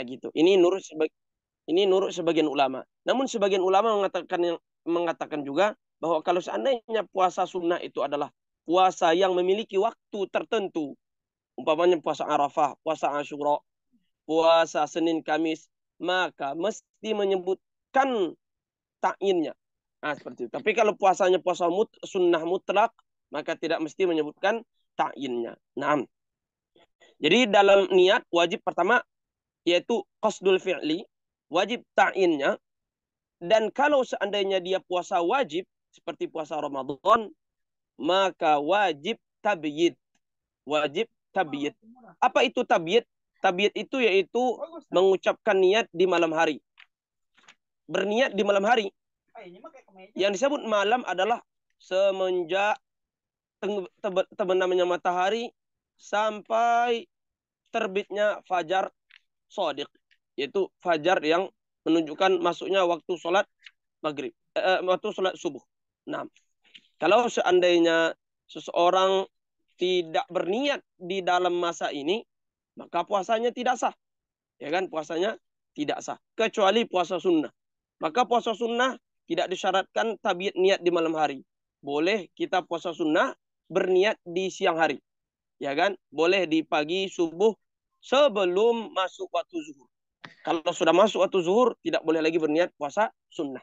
Gitu. Ini nurut sebagian ulama. Namun sebagian ulama mengatakan juga bahwa kalau seandainya puasa sunnah itu adalah puasa yang memiliki waktu tertentu, umpamanya puasa Arafah, puasa Asyura, puasa Senin Kamis, maka mesti menyebutkan ta'yinnya. Seperti itu. Tapi kalau puasanya puasa sunnah mutlak, maka tidak mesti menyebutkan ta'yinnya. Nah, jadi dalam niat wajib pertama yaitu qasdul fi'li, wajib ta'yinnya. Dan kalau seandainya dia puasa wajib, seperti puasa Ramadan, maka wajib tabyid. Wajib tabyid. Apa itu tabyid? Tabyid itu yaitu mengucapkan niat di malam hari. Berniat di malam hari. Yang disebut malam adalah semenjak terbenamnya matahari sampai terbitnya fajar shadiq. Yaitu fajar yang menunjukkan masuknya waktu sholat maghrib, waktu sholat subuh. Nah, kalau seandainya seseorang tidak berniat di dalam masa ini, maka puasanya tidak sah. Ya kan, puasanya tidak sah. Kecuali puasa sunnah. Maka puasa sunnah tidak disyaratkan tabiat niat di malam hari. Boleh kita puasa sunnah berniat di siang hari. Ya kan, boleh di pagi subuh sebelum masuk waktu zuhur. Kalau sudah masuk waktu zuhur, tidak boleh lagi berniat puasa sunnah.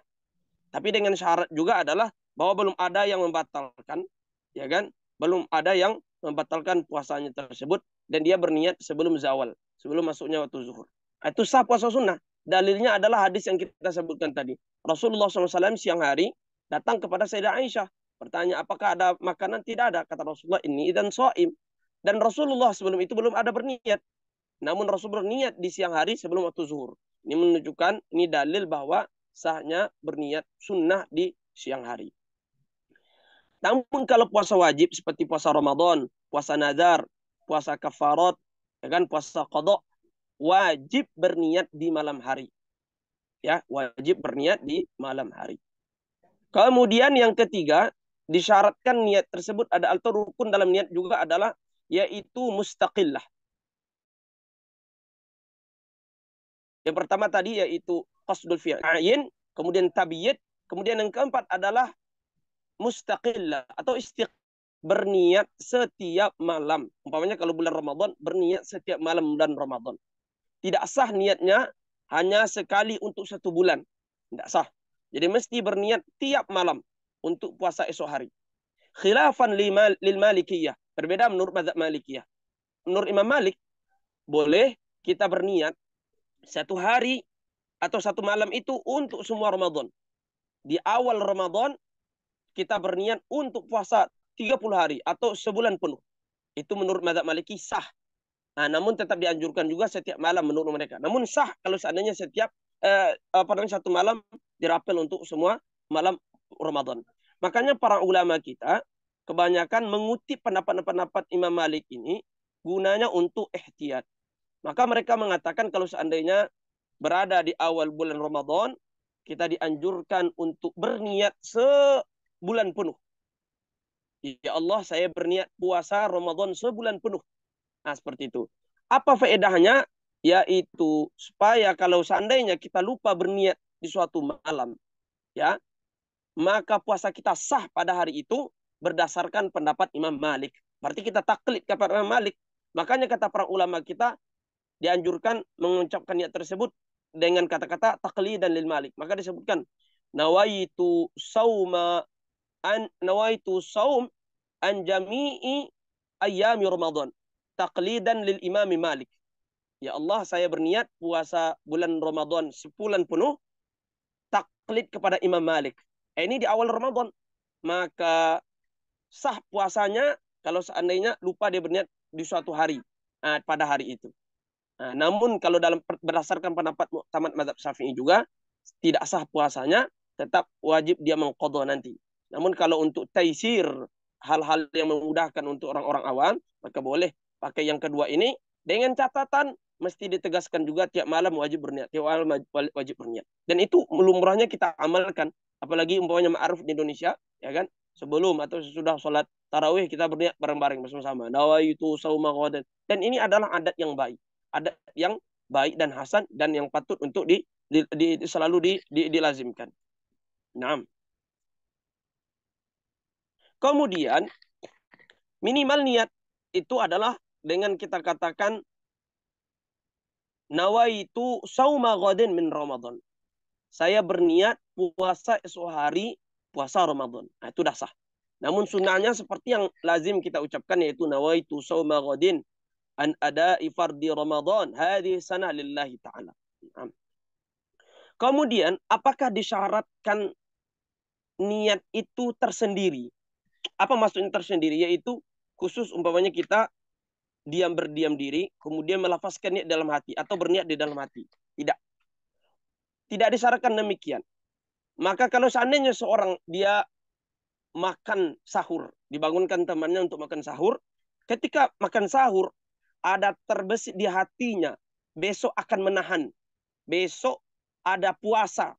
Tapi dengan syarat juga adalah bahwa belum ada yang membatalkan, ya kan? Belum ada yang membatalkan puasanya tersebut dan dia berniat sebelum zawal, sebelum masuknya waktu zuhur. Itu sah puasa sunnah. Dalilnya adalah hadis yang kita sebutkan tadi. Rasulullah SAW siang hari datang kepada Sayyidah Aisyah. Bertanya, apakah ada makanan? Tidak ada. Kata Rasulullah, ini dan so'im. Dan Rasulullah sebelum itu belum ada berniat. Namun Rasul berniat di siang hari sebelum waktu zuhur. Ini menunjukkan, ini dalil bahwa sahnya berniat sunnah di siang hari. Namun kalau puasa wajib seperti puasa Ramadan, puasa nazar, puasa kafarat, ya kan, puasa qada, wajib berniat di malam hari. Ya, wajib berniat di malam hari. Kemudian yang ketiga, disyaratkan niat tersebut ada atau rukun dalam niat juga adalah yaitu mustaqillah. Yang pertama tadi yaitu qasdul fi'il, kemudian tabiyyid, kemudian yang keempat adalah mustaqillah atau berniat setiap malam. Umpamanya kalau bulan Ramadan berniat setiap malam bulan Ramadan. Tidak sah niatnya hanya sekali untuk 1 bulan. Tidak sah. Jadi mesti berniat tiap malam untuk puasa esok hari. Khilafan lil Malikiyah. Berbeda menurut mazhab Malikiyah. Menurut Imam Malik boleh kita berniat 1 hari atau 1 malam itu untuk semua Ramadan. Di awal Ramadan kita berniat untuk puasa 30 hari atau sebulan penuh. Itu menurut mazhab Maliki sah. Namun tetap dianjurkan juga setiap malam menurut mereka. Namun sah kalau seandainya setiap 1 malam dirapel untuk semua malam Ramadan. Makanya para ulama kita kebanyakan mengutip pendapat-pendapat Imam Malik ini gunanya untuk ihtiyat. Maka mereka mengatakan kalau seandainya berada di awal bulan Ramadan, kita dianjurkan untuk berniat sebulan penuh. Ya Allah, saya berniat puasa Ramadan sebulan penuh. Seperti itu. Apa faedahnya? Yaitu supaya kalau seandainya kita lupa berniat di suatu malam, ya, maka puasa kita sah pada hari itu berdasarkan pendapat Imam Malik. Berarti kita taklid kepada Imam Malik. Makanya kata para ulama kita dianjurkan mengucapkan niat tersebut dengan kata-kata taqlidan lil Malik. Maka disebutkan nawaitu saum an jami'i ayyami Ramadan taqlidan lil Imam Malik. Ya Allah, saya berniat puasa bulan Ramadan sebulan penuh taklid kepada Imam Malik. Ini di awal Ramadan. Maka sah puasanya kalau seandainya lupa dia berniat di suatu hari pada hari itu. Namun kalau berdasarkan pendapat Mu'tamad mazhab Syafi'i juga tidak sah puasanya, tetap wajib dia mengqadha nanti. Namun kalau untuk taisir, hal-hal yang memudahkan untuk orang-orang awam, maka boleh pakai yang kedua ini dengan catatan mesti ditegaskan juga tiap malam wajib berniat, tiap malam wajib berniat. Dan itu lumrahnya kita amalkan, apalagi umpamanya ma'ruf di Indonesia, ya kan? Sebelum atau sesudah sholat tarawih kita berniat bareng-bareng bersama-sama. Nawaitu sauma ghadan. Dan ini adalah adat yang baik. Adat yang baik dan hasan dan yang patut untuk selalu dilazimkan. Nah, kemudian minimal niat itu adalah dengan kita katakan nawaitu sauma ghadin min Ramadan. Saya berniat puasa esok hari puasa Ramadan. Nah, itu dah sah. Namun sunnahnya seperti yang lazim kita ucapkan yaitu nawaitu sauma ghadin an ada'i fardi Ramadan hadhihi sanah lillahi ta'ala. Nah. Kemudian apakah disyaratkan niat itu tersendiri? Apa maksudnya tersendiri? Yaitu khusus umpamanya kita berdiam diri, kemudian melafazkan niat dalam hati atau berniat di dalam hati. Tidak. Tidak disyaratkan demikian. Maka kalau seandainya seorang dia makan sahur, dibangunkan temannya untuk makan sahur, ketika makan sahur ada terbesit di hatinya, besok akan menahan, besok ada puasa.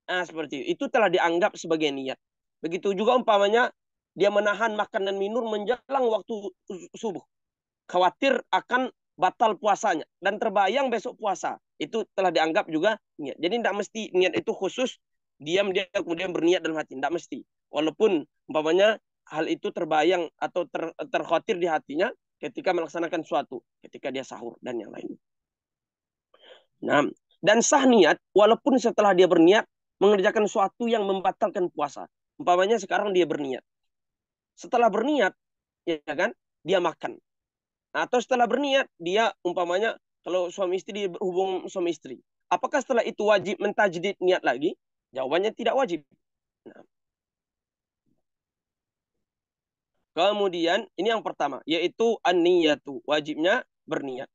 Nah, seperti itu telah dianggap sebagai niat. Begitu juga umpamanya dia menahan makan dan minum menjelang waktu subuh. Khawatir akan batal puasanya dan terbayang besok puasa. Itu telah dianggap juga niat. Jadi tidak mesti niat itu khusus diam dia kemudian berniat dalam hati. Tidak mesti. Walaupun umpamanya hal itu terbayang atau terkhawatir di hatinya ketika melaksanakan suatu, ketika dia sahur dan yang lain. Nah, dan sah niat walaupun setelah dia berniat mengerjakan suatu yang membatalkan puasa. Umpamanya sekarang dia berniat. Setelah berniat, ya kan, dia makan. Atau setelah berniat, dia umpamanya kalau suami istri berhubung suami istri. Apakah setelah itu wajib mentajdid niat lagi? Jawabannya tidak wajib. Nah. Kemudian ini yang pertama, yaitu an-niyatu, wajibnya berniat.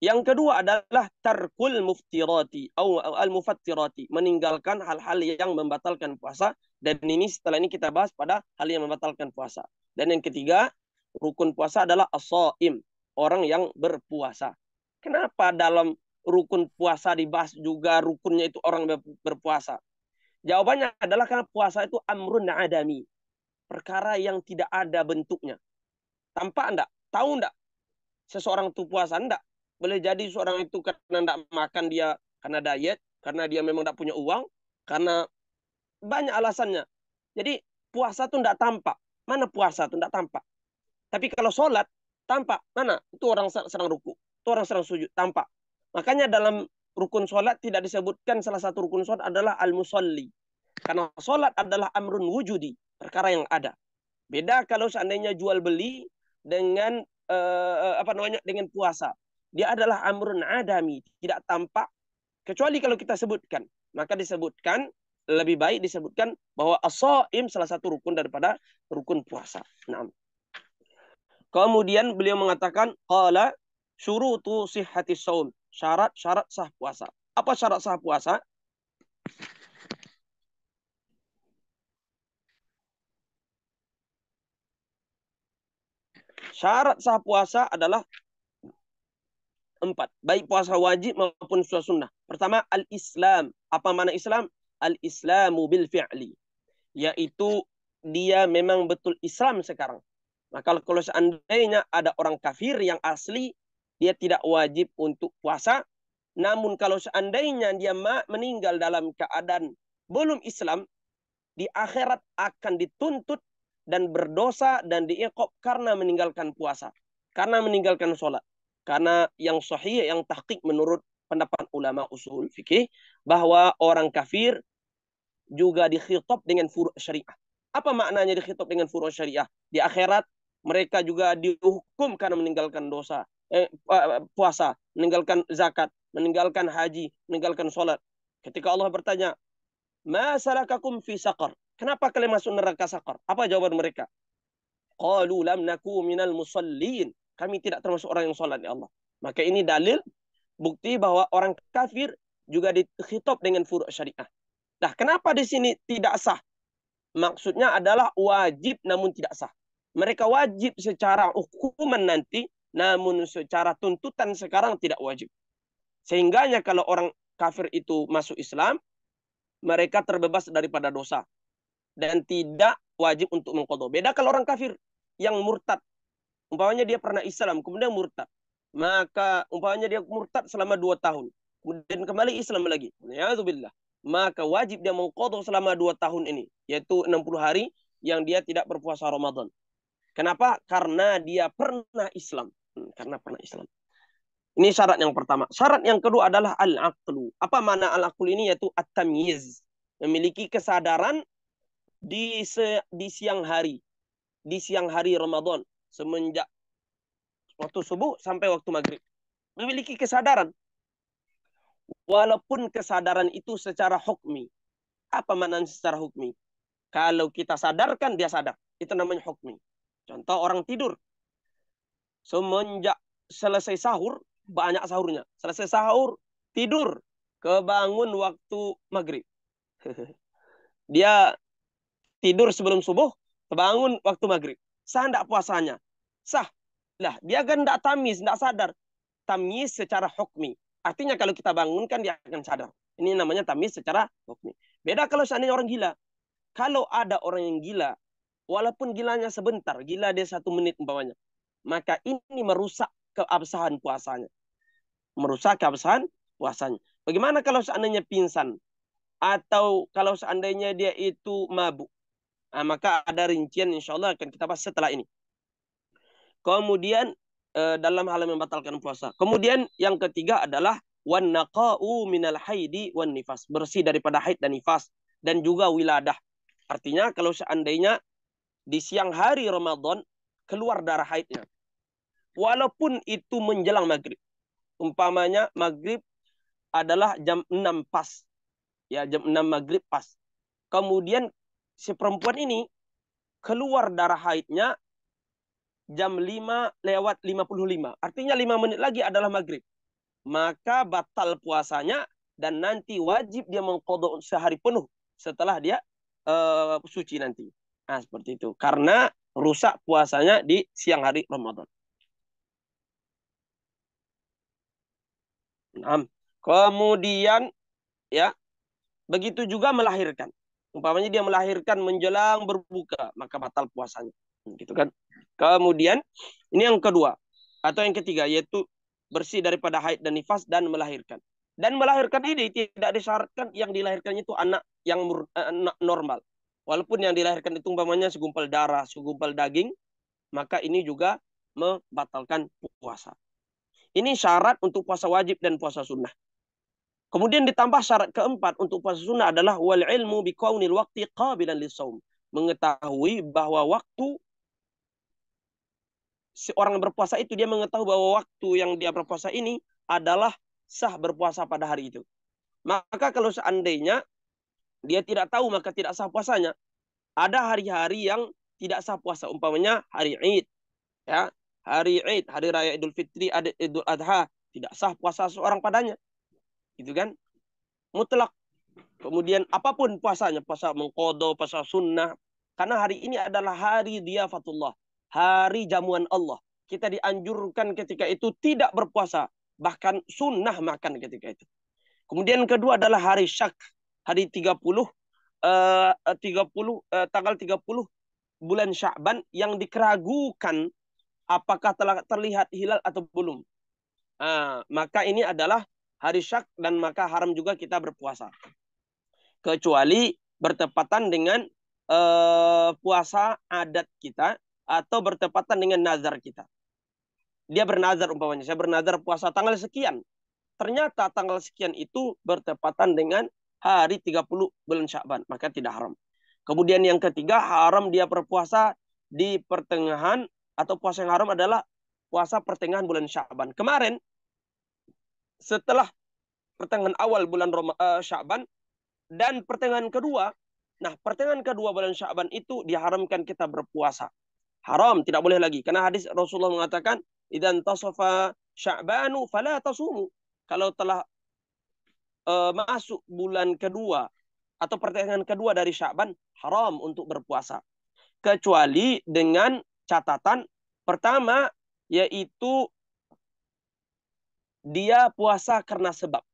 Yang kedua adalah tarkul muftirati atau al-mufattirati, meninggalkan hal-hal yang membatalkan puasa. Dan ini setelah ini kita bahas pada hal yang membatalkan puasa. Dan yang ketiga, rukun puasa adalah as-shaim, orang yang berpuasa. Kenapa dalam rukun puasa dibahas juga rukunnya itu orang berpuasa? Jawabannya adalah karena puasa itu amrun adami, perkara yang tidak ada bentuknya. Tampak enggak? Tahu enggak? Seseorang itu puasa enggak? Boleh jadi seorang itu karena enggak makan dia karena diet, karena dia memang enggak punya uang, karena banyak alasannya. Jadi puasa itu enggak tampak. Mana puasa itu enggak tampak. Tapi kalau sholat tampak. Mana? Itu orang sedang ruku. Itu orang sedang sujud. Tampak. Makanya dalam rukun sholat tidak disebutkan salah satu rukun sholat adalah al-musalli. Karena sholat adalah amrun wujudi. Perkara yang ada. Beda kalau seandainya jual beli dengan dengan puasa. Dia adalah amrun adami, tidak tampak kecuali kalau kita sebutkan. Maka disebutkan lebih baik disebutkan bahwa as-shaim salah satu rukun daripada rukun puasa. Nah. Kemudian beliau mengatakan qala syurutu sihhatis shaum, syarat-syarat sah puasa. Apa syarat sah puasa? Syarat sah puasa adalah 4. Baik puasa wajib maupun puasa sunnah. Pertama, al-Islam. Apa makna Islam? Al-Islamu bil fi'li. Yaitu dia memang betul Islam sekarang. Maka kalau seandainya ada orang kafir yang asli, dia tidak wajib untuk puasa. Namun kalau seandainya dia meninggal dalam keadaan belum Islam, di akhirat akan dituntut dan berdosa dan diiqab karena meninggalkan puasa. Karena meninggalkan sholat. Karena yang sahih, yang tahqiq menurut pendapat ulama usul fikih, bahwa orang kafir juga dikhitab dengan furu' syariah. Apa maknanya dikhitab dengan furu' syariah? Di akhirat mereka juga dihukum karena meninggalkan puasa, meninggalkan zakat, meninggalkan haji, meninggalkan sholat. Ketika Allah bertanya, ma salakakum fi saqar? Kenapa kalian masuk neraka saqar? Apa jawaban mereka? Qalu lam naku minal musallin. Kami tidak termasuk orang yang sholat, ya Allah. Maka ini dalil, bukti bahwa orang kafir juga dikhitab dengan furu' syariah. Nah, kenapa di sini tidak sah? Maksudnya adalah wajib namun tidak sah. Mereka wajib secara hukuman nanti, namun secara tuntutan sekarang tidak wajib. Sehingganya kalau orang kafir itu masuk Islam, mereka terbebas daripada dosa. Dan tidak wajib untuk mengqadha. Beda kalau orang kafir yang murtad. Umpamanya dia pernah Islam, kemudian murtad. maka umpamanya dia murtad selama 2 tahun, kemudian kembali Islam lagi, na'udzubillah, maka wajib dia mengqadha selama 2 tahun ini, yaitu 60 hari yang dia tidak berpuasa Ramadan. Kenapa? Karena dia pernah Islam. Karena pernah Islam. Ini syarat yang pertama. Syarat yang kedua adalah al-aqlu. Apa makna al-aqlu ini? Yaitu at-tamyiz. Memiliki kesadaran di siang hari. Di siang hari Ramadan. Semenjak waktu subuh sampai waktu maghrib. Memiliki kesadaran. Walaupun kesadaran itu secara hukmi. Apa maknanya secara hukmi? Kalau kita sadarkan, dia sadar. Itu namanya hukmi. Contoh orang tidur. Semenjak selesai sahur, banyak sahurnya. Selesai sahur, tidur. Kebangun waktu maghrib. Dia tidur sebelum subuh, kebangun waktu maghrib. Sah enggak puasanya? Sah. Lah, dia kan enggak tamis, enggak sadar. Tamis secara hukmi. Artinya kalau kita bangunkan, dia akan sadar. Ini namanya tamis secara hukmi. Beda kalau seandainya orang gila. Kalau ada orang yang gila, walaupun gilanya sebentar, gila dia 1 menit umpamanya, maka ini merusak keabsahan puasanya. Merusak keabsahan puasanya. Bagaimana kalau seandainya pingsan? Atau kalau seandainya dia itu mabuk? Nah, maka ada rincian insya Allah akan kita bahas setelah ini. Kemudian dalam hal yang membatalkan puasa. Kemudian yang ketiga adalah wan naqa'u minal haidi wan nifas. Bersih daripada haid dan nifas. Dan juga wiladah. Artinya kalau seandainya di siang hari Ramadan keluar darah haidnya. Walaupun itu menjelang maghrib. Umpamanya maghrib adalah jam 6 pas. Ya, jam 6 maghrib pas. Kemudian si perempuan ini keluar darah haidnya jam 5:55. Artinya 5 menit lagi adalah maghrib. Maka batal puasanya dan nanti wajib dia mengqadha sehari penuh setelah dia suci nanti. Nah, seperti itu. Karena rusak puasanya di siang hari Ramadan. Nah, kemudian ya, begitu juga melahirkan. Umpamanya dia melahirkan menjelang berbuka, maka batal puasanya. Gitu kan. Kemudian ini yang kedua atau yang ketiga, yaitu bersih daripada haid dan nifas dan melahirkan. Dan melahirkan ini tidak disyaratkan yang dilahirkan itu anak yang normal. Walaupun yang dilahirkan itu umpamanya segumpal darah, segumpal daging, maka ini juga membatalkan puasa. Ini syarat untuk puasa wajib dan puasa sunnah. Kemudian ditambah syarat keempat untuk puasa sunnah adalah wal ilmu biqaunil waqti qabilan lisaum. Mengetahui bahwa waktu seorang berpuasa itu, dia mengetahui bahwa waktu yang dia berpuasa ini adalah sah berpuasa pada hari itu. Maka kalau seandainya dia tidak tahu, maka tidak sah puasanya. Ada hari-hari yang tidak sah puasa, umpamanya hari Id, ya, hari Id, hari raya Idul Fitri, ada Idul Adha, tidak sah puasa seorang padanya. Gitu kan? Mutlak. Kemudian apapun puasanya, puasa mengqadha, puasa sunnah, karena hari ini adalah hari diafatullah, hari jamuan Allah. Kita dianjurkan ketika itu tidak berpuasa, bahkan sunnah makan ketika itu. Kemudian kedua adalah hari syak, hari 30 tanggal 30 bulan Sya'ban yang dikeragukan apakah telah terlihat hilal atau belum. Maka ini adalah hari syak dan maka haram juga kita berpuasa. Kecuali bertepatan dengan puasa adat kita atau bertepatan dengan nazar kita. Dia bernazar umpamanya, saya bernazar puasa tanggal sekian. Ternyata tanggal sekian itu bertepatan dengan hari 30 bulan Sya'ban, maka tidak haram. Kemudian yang ketiga, haram dia berpuasa di pertengahan, atau puasa yang haram adalah puasa pertengahan bulan Sya'ban. Kemarin, setelah pertengahan awal bulan Sya'ban dan pertengahan kedua, nah pertengahan kedua bulan Sya'ban itu diharamkan kita berpuasa. Haram, tidak boleh lagi. Karena hadis Rasulullah mengatakan, idzan tasafa Sya'banu fala tasumu. Kalau telah masuk bulan kedua atau pertengahan kedua dari Sya'ban, haram untuk berpuasa. Kecuali dengan catatan pertama, yaitu dia puasa karena sebab.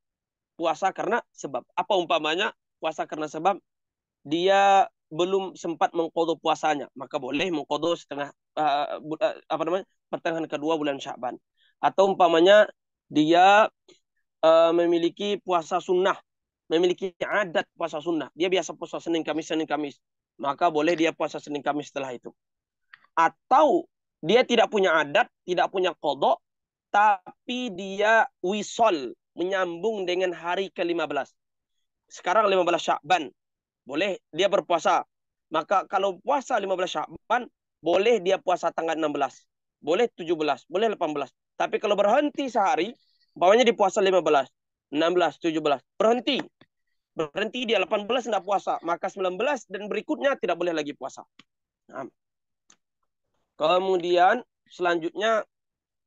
Puasa karena sebab. Apa umpamanya? Puasa karena sebab dia belum sempat mengqadha puasanya, maka boleh mengqadha pertengahan kedua bulan Sya'ban. Atau umpamanya dia memiliki puasa sunnah, memiliki adat puasa sunnah. Dia biasa puasa Senin Kamis. Maka boleh dia puasa Senin Kamis setelah itu. Atau dia tidak punya adat, tidak punya kodok, tapi dia wisol, menyambung dengan hari ke-15. Sekarang 15 Sya'ban, boleh dia berpuasa. Maka kalau puasa 15 Sya'ban, boleh dia puasa tanggal 16. Boleh 17, boleh 18. Tapi kalau berhenti sehari, umpamanya di puasa 15, 16, 17, berhenti. Berhenti dia 18 tidak puasa, maka 19 dan berikutnya tidak boleh lagi puasa. Nah, kemudian selanjutnya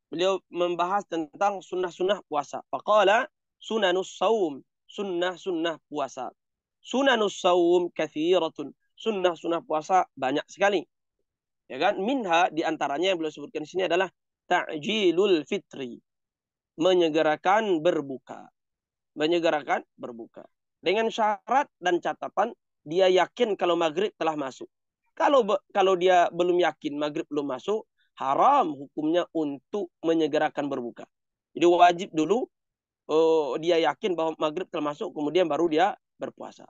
beliau membahas tentang sunnah-sunnah puasa. Faqala sunanus saum, sunnah-sunnah puasa. Sunanus saum kathiratun. Sunnah-sunnah puasa banyak sekali. Ya kan? Minha di antaranya yang beliau sebutkan di sini adalah ta'jilul fitri. Menyegerakan berbuka. Menyegerakan berbuka. Dengan syarat dan catatan dia yakin kalau maghrib telah masuk. Kalau dia belum yakin maghrib belum masuk, haram hukumnya untuk menyegerakan berbuka. Jadi wajib dulu dia yakin bahwa maghrib telah masuk, kemudian baru dia berpuasa.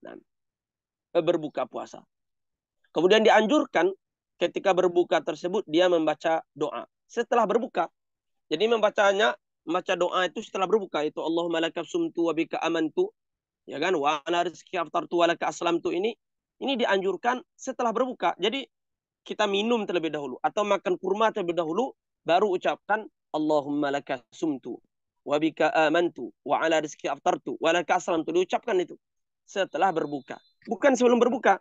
Nah, berbuka puasa. Kemudian dianjurkan ketika berbuka tersebut dia membaca doa setelah berbuka. Jadi membaca doa itu setelah berbuka, itu Allahumma laka sumtu wa bika amantu, ya kan, wa ala rizqi aftartu wa laka aslamtu, ini dianjurkan setelah berbuka. Jadi kita minum terlebih dahulu atau makan kurma terlebih dahulu, baru ucapkan Allahumma laka sumtu wa bika amantu wa ala rizqi aftartu wa laka aslamtu. Diucapkan itu setelah berbuka, bukan sebelum berbuka.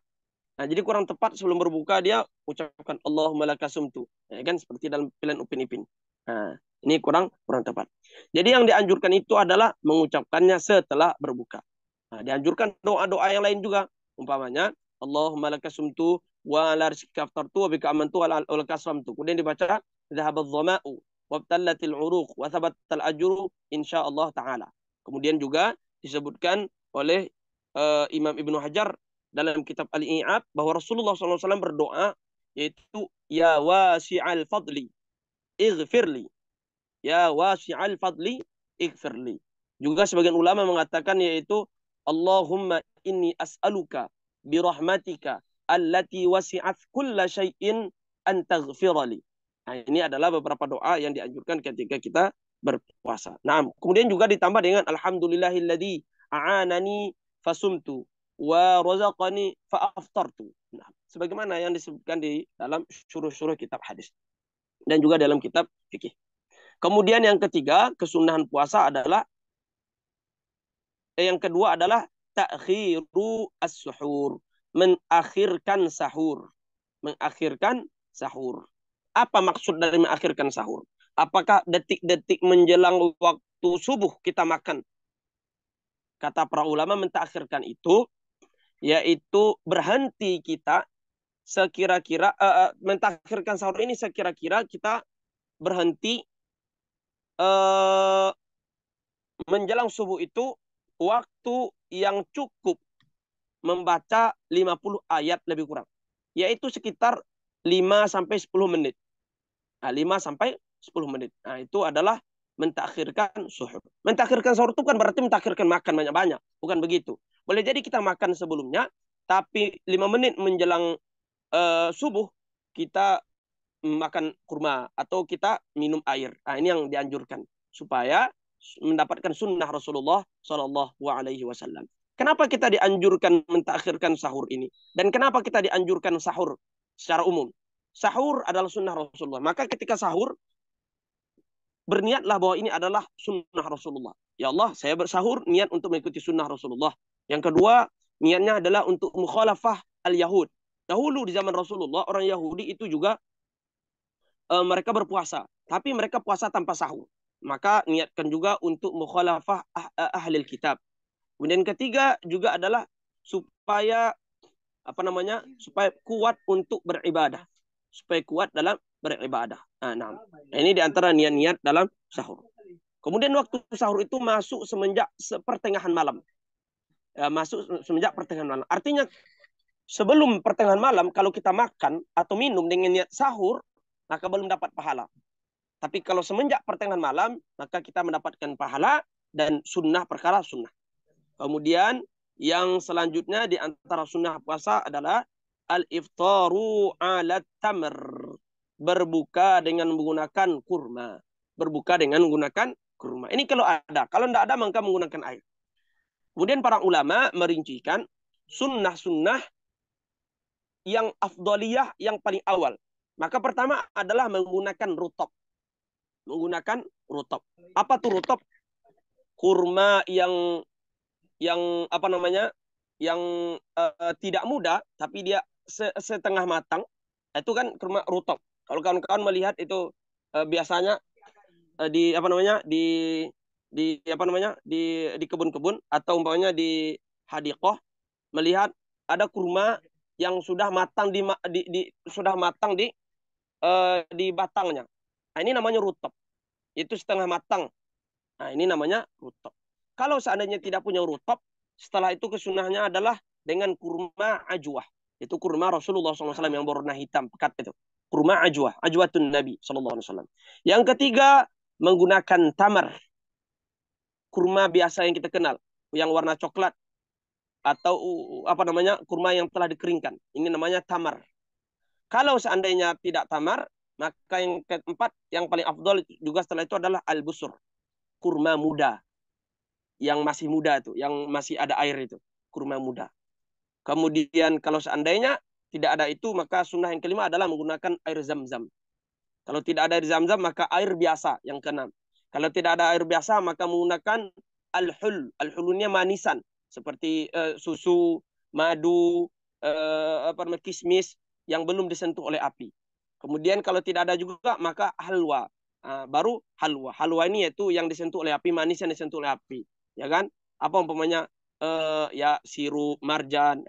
Nah, jadi kurang tepat sebelum berbuka dia ucapkan Allahumma laka sumtu, ya kan, seperti dalam pilihan Upin Ipin. Nah, ini kurang tepat. Jadi yang dianjurkan itu adalah mengucapkannya setelah berbuka. Nah, dianjurkan doa-doa yang lain juga. Umpamanya, Allahumma laka sumtu wa ala rizqika aftartu wa bika amantu wa laka aslamtu. Kemudian dibaca, dhahabadh dhama'u wabtallatil uruq wa thabatal ajru insyaallah ta'ala. Kemudian juga disebutkan oleh Imam Ibnu Hajar dalam kitab Al-I'ab bahwa Rasulullah SAW berdoa, yaitu ya wasi'al fadli ighfirli, ya wasi'al fadli ighfirli. Juga sebagian ulama mengatakan yaitu Allahumma inni as'aluka birahmatika allati wasi'at kulla syai'in an taghfirali. Nah, ini adalah beberapa doa yang dianjurkan ketika kita berpuasa. Nah, kemudian juga ditambah dengan alhamdulillahilladzi a'anani fasumtu wa razaqani fa'aftartu. Nah, sebagaimana yang disebutkan di dalam syuruh-syuruh kitab hadis dan juga dalam kitab fikih. Kemudian yang ketiga, kesunahan puasa adalah yang kedua adalah ta'khiru as-suhur, mengakhirkan sahur. Mengakhirkan sahur. Apa maksud dari mengakhirkan sahur? Apakah detik-detik menjelang waktu subuh kita makan? Kata para ulama, mentakhirkan itu yaitu berhenti kita sekira-kira mentakhirkan sahur ini sekira-kira kita berhenti menjelang subuh itu waktu yang cukup membaca 50 ayat lebih kurang. Yaitu sekitar 5 sampai 10 menit. Nah, 5 sampai 10 menit. Nah, itu adalah mentakhirkan suhur. Mentakhirkan sahur itu kan berarti mentakhirkan makan banyak-banyak. Bukan begitu. Boleh jadi kita makan sebelumnya, tapi 5 menit menjelang subuh, kita makan kurma atau kita minum air. Nah, ini yang dianjurkan. Supaya mendapatkan sunnah Rasulullah SAW. Kenapa kita dianjurkan mentakhirkan sahur ini? Dan kenapa kita dianjurkan sahur secara umum? Sahur adalah sunnah Rasulullah. Maka ketika sahur, berniatlah bahwa ini adalah sunnah Rasulullah. Ya Allah, saya bersahur niat untuk mengikuti sunnah Rasulullah. Yang kedua, niatnya adalah untuk mukhalafah al-Yahud. Dahulu di zaman Rasulullah, orang Yahudi itu juga mereka berpuasa. Tapi mereka puasa tanpa sahur. Maka niatkan juga untuk mukhalafah ahli kitab. Kemudian ketiga juga adalah supaya supaya kuat untuk beribadah, supaya kuat dalam beribadah. Nah, ini diantara niat-niat dalam sahur. Kemudian waktu sahur itu masuk semenjak pertengahan malam. Masuk semenjak pertengahan malam. Artinya sebelum pertengahan malam kalau kita makan atau minum dengan niat sahur, maka belum dapat pahala. Tapi kalau semenjak pertengahan malam, maka kita mendapatkan pahala dan sunnah perkara sunnah. Kemudian yang selanjutnya di antara sunnah puasa adalah al-iftaru ala tamr. Berbuka dengan menggunakan kurma. Berbuka dengan menggunakan kurma. Ini kalau ada. Kalau tidak ada, maka menggunakan air. Kemudian para ulama merincikan sunnah-sunnah yang afdaliyah yang paling awal. Maka pertama adalah menggunakan rutab. Menggunakan rutab. Apa tuh rutab? Kurma yang apa namanya? Yang tidak muda tapi dia setengah matang. Itu kan kurma rutab. Kalau kawan-kawan melihat itu biasanya di apa namanya? Di apa namanya? Di kebun-kebun atau umpamanya di hadiqah melihat ada kurma yang sudah matang sudah matang di batangnya. Nah, ini namanya rutab. Itu setengah matang. Nah, ini namanya rutab. Kalau seandainya tidak punya rutab, setelah itu kesunahnya adalah dengan kurma ajwah. Itu kurma Rasulullah SAW yang berwarna hitam, pekat itu. Kurma ajwah, ajwatun Nabi SAW. Yang ketiga, menggunakan tamar. Kurma biasa yang kita kenal, yang warna coklat. Atau apa namanya, kurma yang telah dikeringkan. Ini namanya tamar. Kalau seandainya tidak tamar, maka yang keempat, yang paling afdol juga setelah itu adalah al-busur. Kurma muda. Yang masih muda itu, yang masih ada air itu. Kurma muda. Kemudian kalau seandainya tidak ada itu, maka sunnah yang kelima adalah menggunakan air zam-zam. Kalau tidak ada air zam-zam, maka air biasa yang keenam. Kalau tidak ada air biasa, maka menggunakan al-hul. Al-hulunnya manisan. Seperti susu, madu, kismis yang belum disentuh oleh api. Kemudian kalau tidak ada juga, maka halwa. Baru halwa. Halwa ini yaitu yang disentuh oleh api, manis yang disentuh oleh api. Ya kan? Apa umpamanya ya sirup, marjan,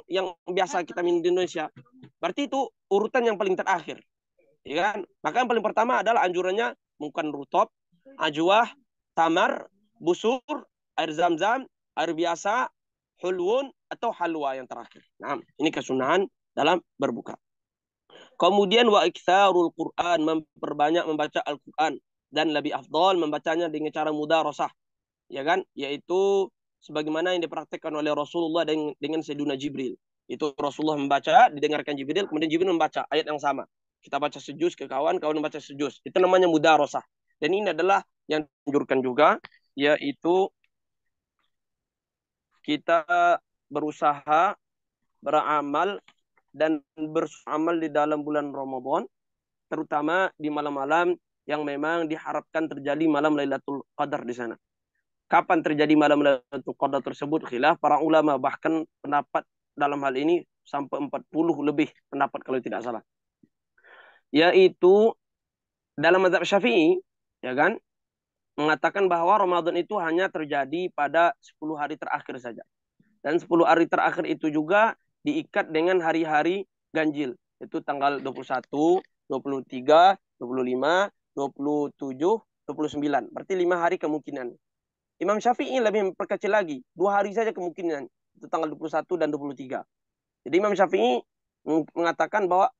yang biasa kita minum di Indonesia. Berarti itu urutan yang paling terakhir. Ya kan? Maka yang paling pertama adalah anjurannya bukan rutab, ajwah, tamar, busur, air zam-zam, air biasa, hulwun, atau halwa yang terakhir. Nah, ini kesunahan dalam berbuka. Kemudian wa iktsarul Quran, memperbanyak membaca Al-Quran. Dan lebih afdal membacanya dengan cara mudarasah. Ya kan? Yaitu sebagaimana yang dipraktikkan oleh Rasulullah dengan Sayyidina Jibril. Itu Rasulullah membaca, didengarkan Jibril, kemudian Jibril membaca ayat yang sama. Kita baca sejuz ke kawan, kawan membaca sejuz. Itu namanya mudarasah. Dan ini adalah yang dianjurkan juga, yaitu kita berusaha beramal dan beramal di dalam bulan Ramadan, terutama di malam-malam yang memang diharapkan terjadi malam Lailatul Qadar di sana. Kapan terjadi malam Lailatul Qadar tersebut? Khilaf para ulama, bahkan pendapat dalam hal ini sampai 40 lebih pendapat kalau tidak salah. Yaitu dalam mazhab Syafi'i, ya kan, mengatakan bahwa Ramadan itu hanya terjadi pada 10 hari terakhir saja. Dan 10 hari terakhir itu juga diikat dengan hari-hari ganjil. Itu tanggal 21, 23, 25, 27, 29. Berarti 5 hari kemungkinan. Imam Syafi'i lebih memperkecil lagi. 2 hari saja kemungkinan. Itu tanggal 21 dan 23. Jadi Imam Syafi'i mengatakan bahwa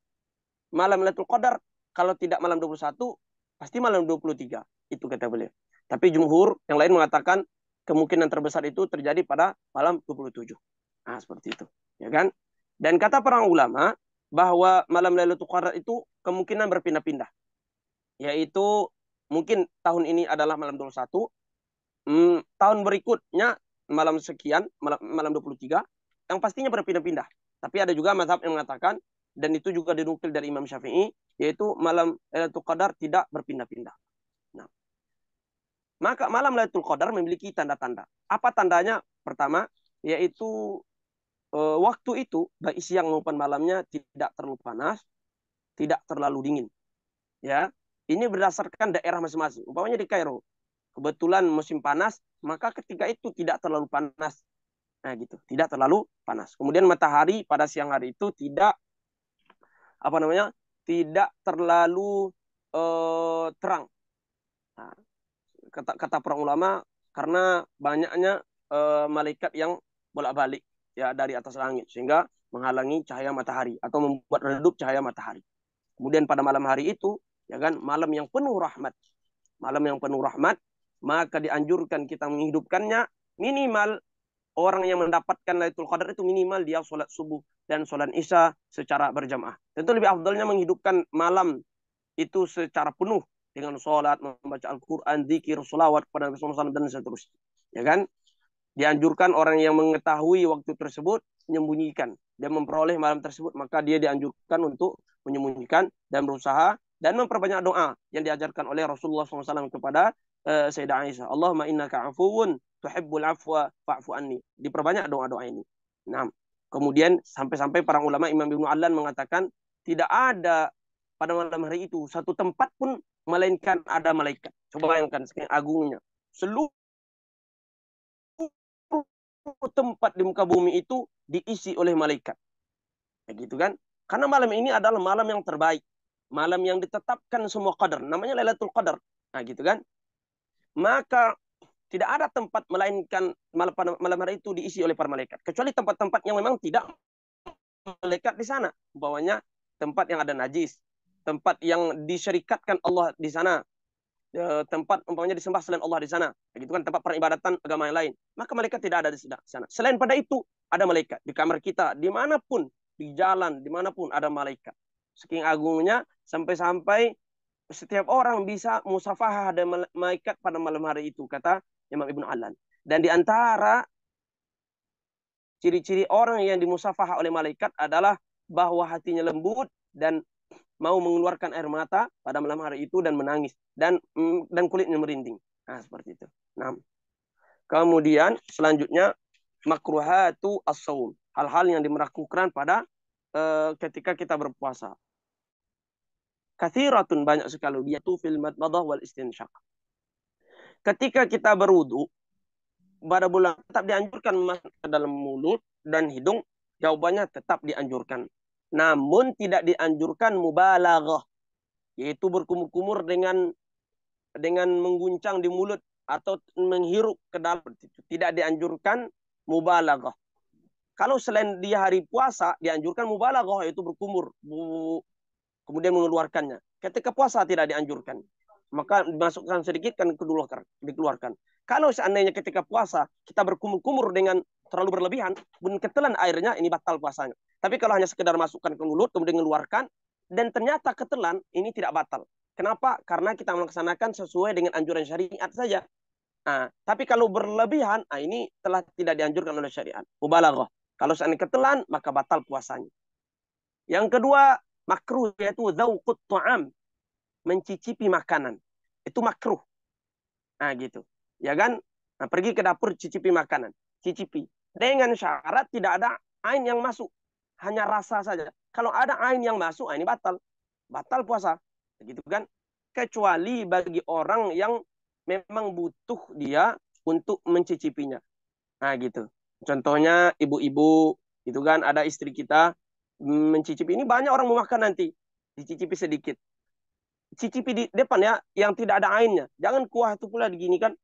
malam Lailatul Qadar, kalau tidak malam 21, pasti malam 23. Itu kata beliau. Tapi jumhur yang lain mengatakan kemungkinan terbesar itu terjadi pada malam 27. Nah, seperti itu. Ya kan? Dan kata para ulama bahwa malam Lailatul Qadar itu kemungkinan berpindah-pindah. Yaitu mungkin tahun ini adalah malam 21, tahun berikutnya malam sekian, malam 23, yang pastinya berpindah-pindah. Tapi ada juga mazhab yang mengatakan, dan itu juga dinukil dari Imam Syafi'i, yaitu malam Lailatul Qadar tidak berpindah-pindah. Nah, maka malam Lailatul Qadar memiliki tanda-tanda. Apa tandanya? Pertama, yaitu waktu itu, baik siang maupun malamnya tidak terlalu panas, tidak terlalu dingin. Ya, ini berdasarkan daerah masing-masing. Umpamanya di Kairo, kebetulan musim panas, maka ketika itu tidak terlalu panas. Nah, gitu, tidak terlalu panas. Kemudian matahari pada siang hari itu tidak apa namanya? Tidak terlalu terang. Nah, kata para ulama karena banyaknya malaikat yang bolak-balik ya dari atas langit sehingga menghalangi cahaya matahari atau membuat redup cahaya matahari. Kemudian pada malam hari itu Ya kan? Malam yang penuh rahmat. Malam yang penuh rahmat, maka dianjurkan kita menghidupkannya. Minimal orang yang mendapatkan Lailatul Qadar itu minimal dia sholat subuh dan sholat isya secara berjamaah. Tentu lebih afdalnya menghidupkan malam itu secara penuh dengan sholat, membaca Al-Quran, zikir, sholawat kepada Nabi SAW dan seterusnya. Ya kan? Dianjurkan orang yang mengetahui waktu tersebut menyembunyikan dan memperoleh malam tersebut, maka dia dianjurkan untuk menyembunyikan dan berusaha dan memperbanyak doa yang diajarkan oleh Rasulullah SAW kepada Sayyidah Aisyah. Allahumma innaka afuwun tuhibbul afwa fa'fu anni. Diperbanyak doa-doa ini. Nah, kemudian sampai-sampai para ulama, Imam Ibnu Adlan mengatakan tidak ada pada malam hari itu satu tempat pun melainkan ada malaikat. Coba bayangkan saking agungnya. Seluruh tempat di muka bumi itu diisi oleh malaikat. Begitu kan? Karena malam ini adalah malam yang terbaik. Malam yang ditetapkan semua qadar. Namanya Lailatul Qadar. Nah, gitu kan? Maka tidak ada tempat melainkan malam hari itu diisi oleh para malaikat. Kecuali tempat-tempat yang memang tidak malaikat di sana. Umpamanya tempat yang ada najis. Tempat yang disyirikatkan Allah di sana. Tempat umpamanya disembah selain Allah di sana, begitu kan, tempat peribadatan agama yang lain, maka malaikat tidak ada di sana. Selain pada itu ada malaikat di kamar kita, dimanapun, di jalan, dimanapun ada malaikat. Saking agungnya sampai-sampai setiap orang bisa musafahah dengan malaikat pada malam hari itu, kata Imam Ibnu Adlan. Dan di antara ciri-ciri orang yang dimusafahah oleh malaikat adalah bahwa hatinya lembut dan mau mengeluarkan air mata pada malam hari itu dan menangis dan kulitnya merinding. Nah, seperti itu. Nah, kemudian selanjutnya makruhatu as-shaum, hal-hal yang dimerakukan pada ketika kita berpuasa. Kathiratun, banyak sekali, yaitu fil madmadah wal istinsyaq. Ketika kita berwudu pada bulan, tetap dianjurkan masuk ke dalam mulut dan hidung. Jawabannya tetap dianjurkan. Namun tidak dianjurkan mubalaghah, yaitu berkumur-kumur dengan mengguncang di mulut atau menghirup ke dalam. Tidak dianjurkan mubalaghah. Kalau selain di hari puasa dianjurkan mubalaghah, yaitu berkumur kemudian mengeluarkannya. Ketika puasa tidak dianjurkan. Maka dimasukkan sedikit kan dikeluarkan. Kalau seandainya ketika puasa kita berkumur-kumur dengan terlalu berlebihan, ketelan airnya, ini batal puasanya. Tapi kalau hanya sekedar masukkan ke mulut kemudian mengeluarkan dan ternyata ketelan, ini tidak batal. Kenapa? Karena kita melaksanakan sesuai dengan anjuran syariat saja. Nah, tapi kalau berlebihan, ini telah tidak dianjurkan oleh syariat. Mubalaghah. Kalau seandainya ketelan, maka batal puasanya. Yang kedua, makruh, yaitu dzauqut ta'am, mencicipi makanan. Itu makruh. Nah, gitu. Ya kan? Nah, pergi ke dapur, cicipi makanan. Cicipi. Dengan syarat tidak ada ain yang masuk. Hanya rasa saja. Kalau ada ain yang masuk, ini batal. Batal puasa. Begitu kan? Kecuali bagi orang yang memang butuh dia untuk mencicipinya. Nah, gitu. Contohnya ibu-ibu, itu kan, ada istri kita mencicipi. Ini banyak orang mau makan nanti. Dicicipi sedikit. Cicipi di depan ya, yang tidak ada ainnya. Jangan kuah itu pula diginikan.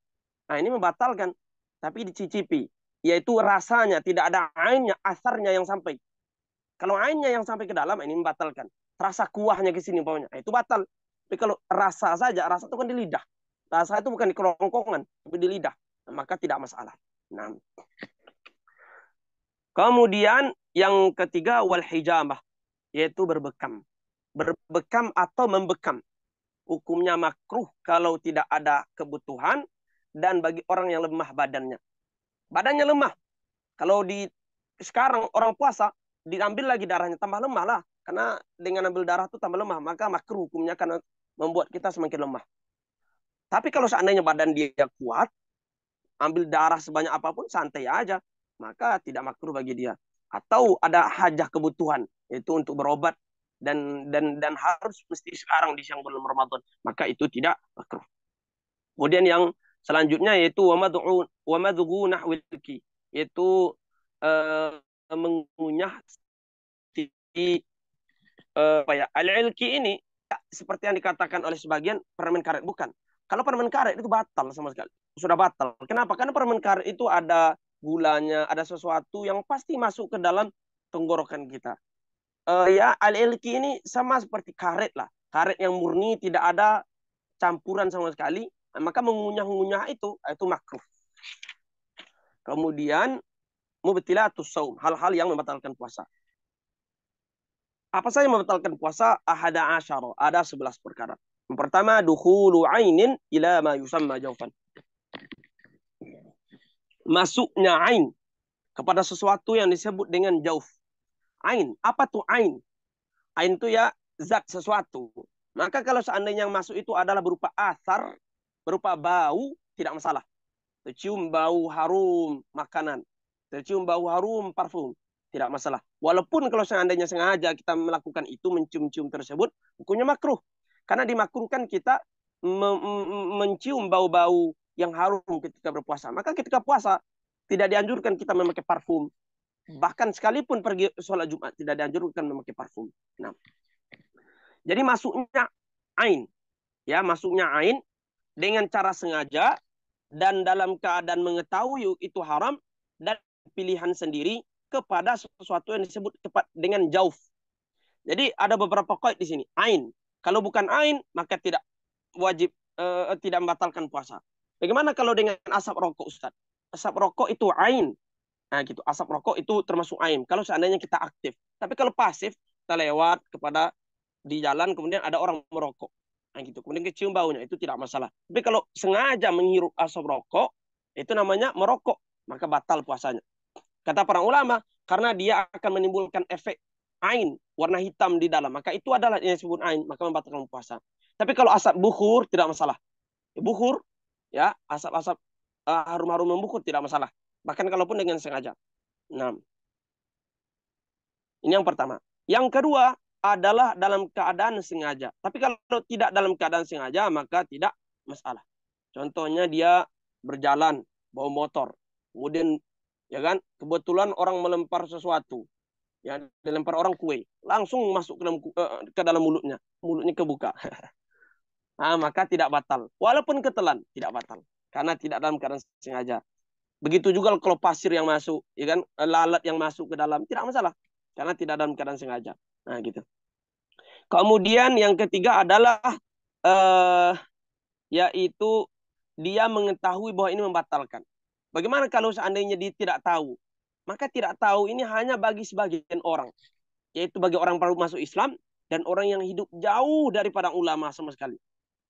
Nah, ini membatalkan. Tapi dicicipi. Yaitu rasanya, tidak ada ainnya, asarnya yang sampai. Kalau ainnya yang sampai ke dalam, ini membatalkan. Rasa kuahnya ke sini, umpamanya. Nah, itu batal. Tapi kalau rasa saja, rasa itu kan di lidah. Rasa itu bukan di kerongkongan, tapi di lidah. Nah, maka tidak masalah. Nah. Kemudian yang ketiga, wal hijamah. Yaitu berbekam. Berbekam atau membekam. Hukumnya makruh kalau tidak ada kebutuhan dan bagi orang yang lemah badannya. Badannya lemah. Kalau di sekarang orang puasa diambil lagi darahnya tambah lemah lah. Karena dengan ambil darah itu tambah lemah, maka makruh hukumnya karena membuat kita semakin lemah. Tapi kalau seandainya badan dia kuat, ambil darah sebanyak apapun santai aja, maka tidak makruh bagi dia. Atau ada hajah kebutuhan, yaitu untuk berobat dan harus mesti sekarang di siang bulan Ramadan, maka itu tidak makruh. Kemudian yang selanjutnya yaitu wa madghu nahwil ki, yaitu mengunyah apa ya, al-ilki ini seperti yang dikatakan oleh sebagian permen karet, bukan. Kalau permen karet itu batal sama sekali. Sudah batal. Kenapa? Karena permen karet itu ada gulanya, ada sesuatu yang pasti masuk ke dalam tenggorokan kita. Ya, al-ilki ini sama seperti karet lah. karet yang murni, tidak ada campuran sama sekali, maka mengunyah-ngunyah itu makruh. Kemudian mubtilatus shaum, hal-hal yang membatalkan puasa. Apa saja yang membatalkan puasa? Ahada asyara, ada 11 perkara. Yang pertama, dukhulu ainin ila ma yusamma jaufan. Masuknya ain kepada sesuatu yang disebut dengan jauf. Ain, apa tuh ain? Ain itu ya zat sesuatu. Maka kalau seandainya yang masuk itu adalah berupa asar, berupa bau, tidak masalah. Tercium bau harum makanan, tercium bau harum parfum, tidak masalah. Walaupun kalau seandainya sengaja kita melakukan itu, mencium-cium tersebut, hukumnya makruh. Karena dimakruhkan kita mencium bau-bau yang harum ketika berpuasa. Maka ketika puasa tidak dianjurkan kita memakai parfum. Bahkan sekalipun pergi sholat Jumat tidak dianjurkan memakai parfum. Nah, jadi masuknya ain, ya masuknya ain dengan cara sengaja dan dalam keadaan mengetahui itu haram dan pilihan sendiri kepada sesuatu yang disebut dengan jauf. Jadi ada beberapa qaid di sini. Ain, kalau bukan ain maka tidak wajib, tidak membatalkan puasa. Bagaimana kalau dengan asap rokok, Ustaz? Asap rokok itu ain. Nah, gitu. Asap rokok itu termasuk ain. Kalau seandainya kita aktif. Tapi kalau pasif, kita lewat kepada di jalan, kemudian ada orang merokok. Nah, gitu. Kemudian kecium baunya, itu tidak masalah. Tapi kalau sengaja menghirup asap rokok, itu namanya merokok. Maka batal puasanya. Kata para ulama, karena dia akan menimbulkan efek ain, warna hitam di dalam. Maka itu adalah yang disebut ain, maka membatalkan puasa. Tapi kalau asap bukhur, tidak masalah. Bukhur, ya, asap-asap harum-harum membukhur, tidak masalah. Bahkan kalaupun dengan sengaja. Nah, ini yang pertama. Yang kedua adalah dalam keadaan sengaja. Tapi kalau tidak dalam keadaan sengaja, maka tidak masalah. Contohnya dia berjalan, bawa motor. Kemudian, ya kan, kebetulan orang melempar sesuatu. Ya, dilempar orang kue. Langsung masuk ke dalam mulutnya. Mulutnya kebuka. Nah, maka tidak batal. Walaupun ketelan, tidak batal. Karena tidak dalam keadaan sengaja. Begitu juga kalau pasir yang masuk, ya kan, lalat yang masuk ke dalam, tidak masalah. Karena tidak dalam keadaan sengaja. Nah, gitu. Kemudian yang ketiga adalah yaitu dia mengetahui bahwa ini membatalkan. Bagaimana kalau seandainya dia tidak tahu? Maka tidak tahu ini hanya bagi sebagian orang. Yaitu bagi orang baru masuk Islam dan orang yang hidup jauh daripada ulama sama sekali.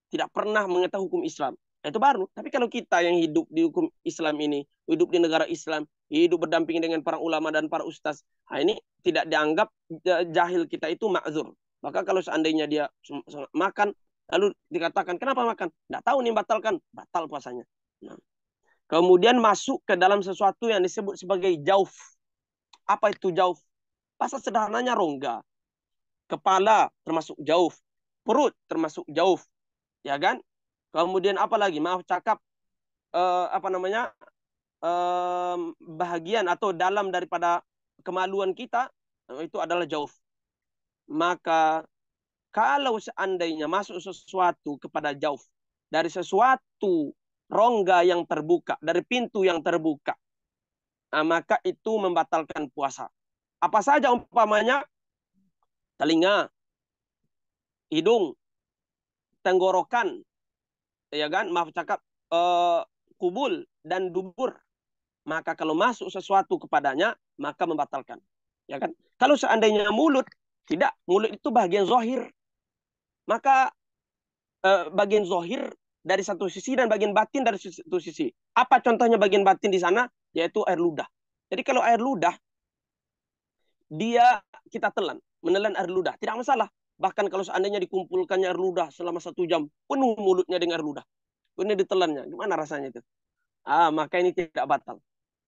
Tidak pernah mengetahui hukum Islam. Itu baru. Tapi kalau kita yang hidup di hukum Islam ini, hidup di negara Islam, hidup berdampingan dengan para ulama dan para ustaz, nah ini tidak dianggap jahil kita itu ma'zur. Maka kalau seandainya dia makan, lalu dikatakan, kenapa makan? Tidak tahu nih, batalkan. Batal puasanya. Nah. Kemudian masuk ke dalam sesuatu yang disebut sebagai jauf. Apa itu jauf? Bahasa sederhananya rongga. Kepala termasuk jauf. Perut termasuk jauf. Ya kan? Kemudian apa lagi? Maaf cakap, bahagian atau dalam daripada kemaluan kita, itu adalah jauf. Maka kalau seandainya masuk sesuatu kepada jauf, dari sesuatu rongga yang terbuka, dari pintu yang terbuka, maka itu membatalkan puasa. Apa saja umpamanya? Telinga, hidung, tenggorokan, ya kan? Maaf cakap, kubul dan dubur. Maka kalau masuk sesuatu kepadanya, maka membatalkan. Ya kan? Kalau seandainya mulut, tidak. Mulut itu bagian zahir. Maka bagian zahir dari satu sisi dan bagian batin dari satu sisi. Apa contohnya bagian batin di sana? Yaitu air ludah. Jadi kalau air ludah, dia kita telan. Menelan air ludah. Tidak masalah. Bahkan kalau seandainya dikumpulkannya air ludah selama 1 jam, penuh mulutnya dengan air ludah. Ini ditelannya. Gimana rasanya itu? Maka ini tidak batal.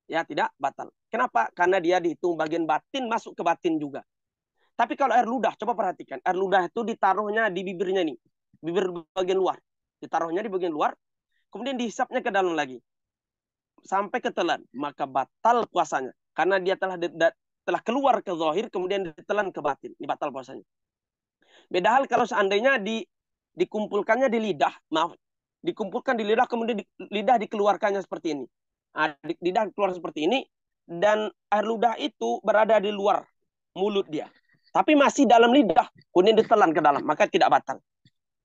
Ya, tidak batal. Kenapa? Karena dia dihitung bagian batin masuk ke batin juga. Tapi kalau air ludah, coba perhatikan. Air ludah itu ditaruhnya di bibirnya nih. Bibir bagian luar. Ditaruhnya di bagian luar. Kemudian dihisapnya ke dalam lagi. Sampai ketelan. Maka batal puasanya. Karena dia telah keluar ke zahir, kemudian ditelan ke batin. Ini batal puasanya. Beda hal kalau seandainya dikumpulkannya di lidah. Maaf. Dikumpulkan di lidah, kemudian lidah dikeluarkannya seperti ini. Lidah keluar seperti ini. Dan air ludah itu berada di luar mulut dia. tapi masih dalam lidah, kemudian ditelan ke dalam, maka tidak batal.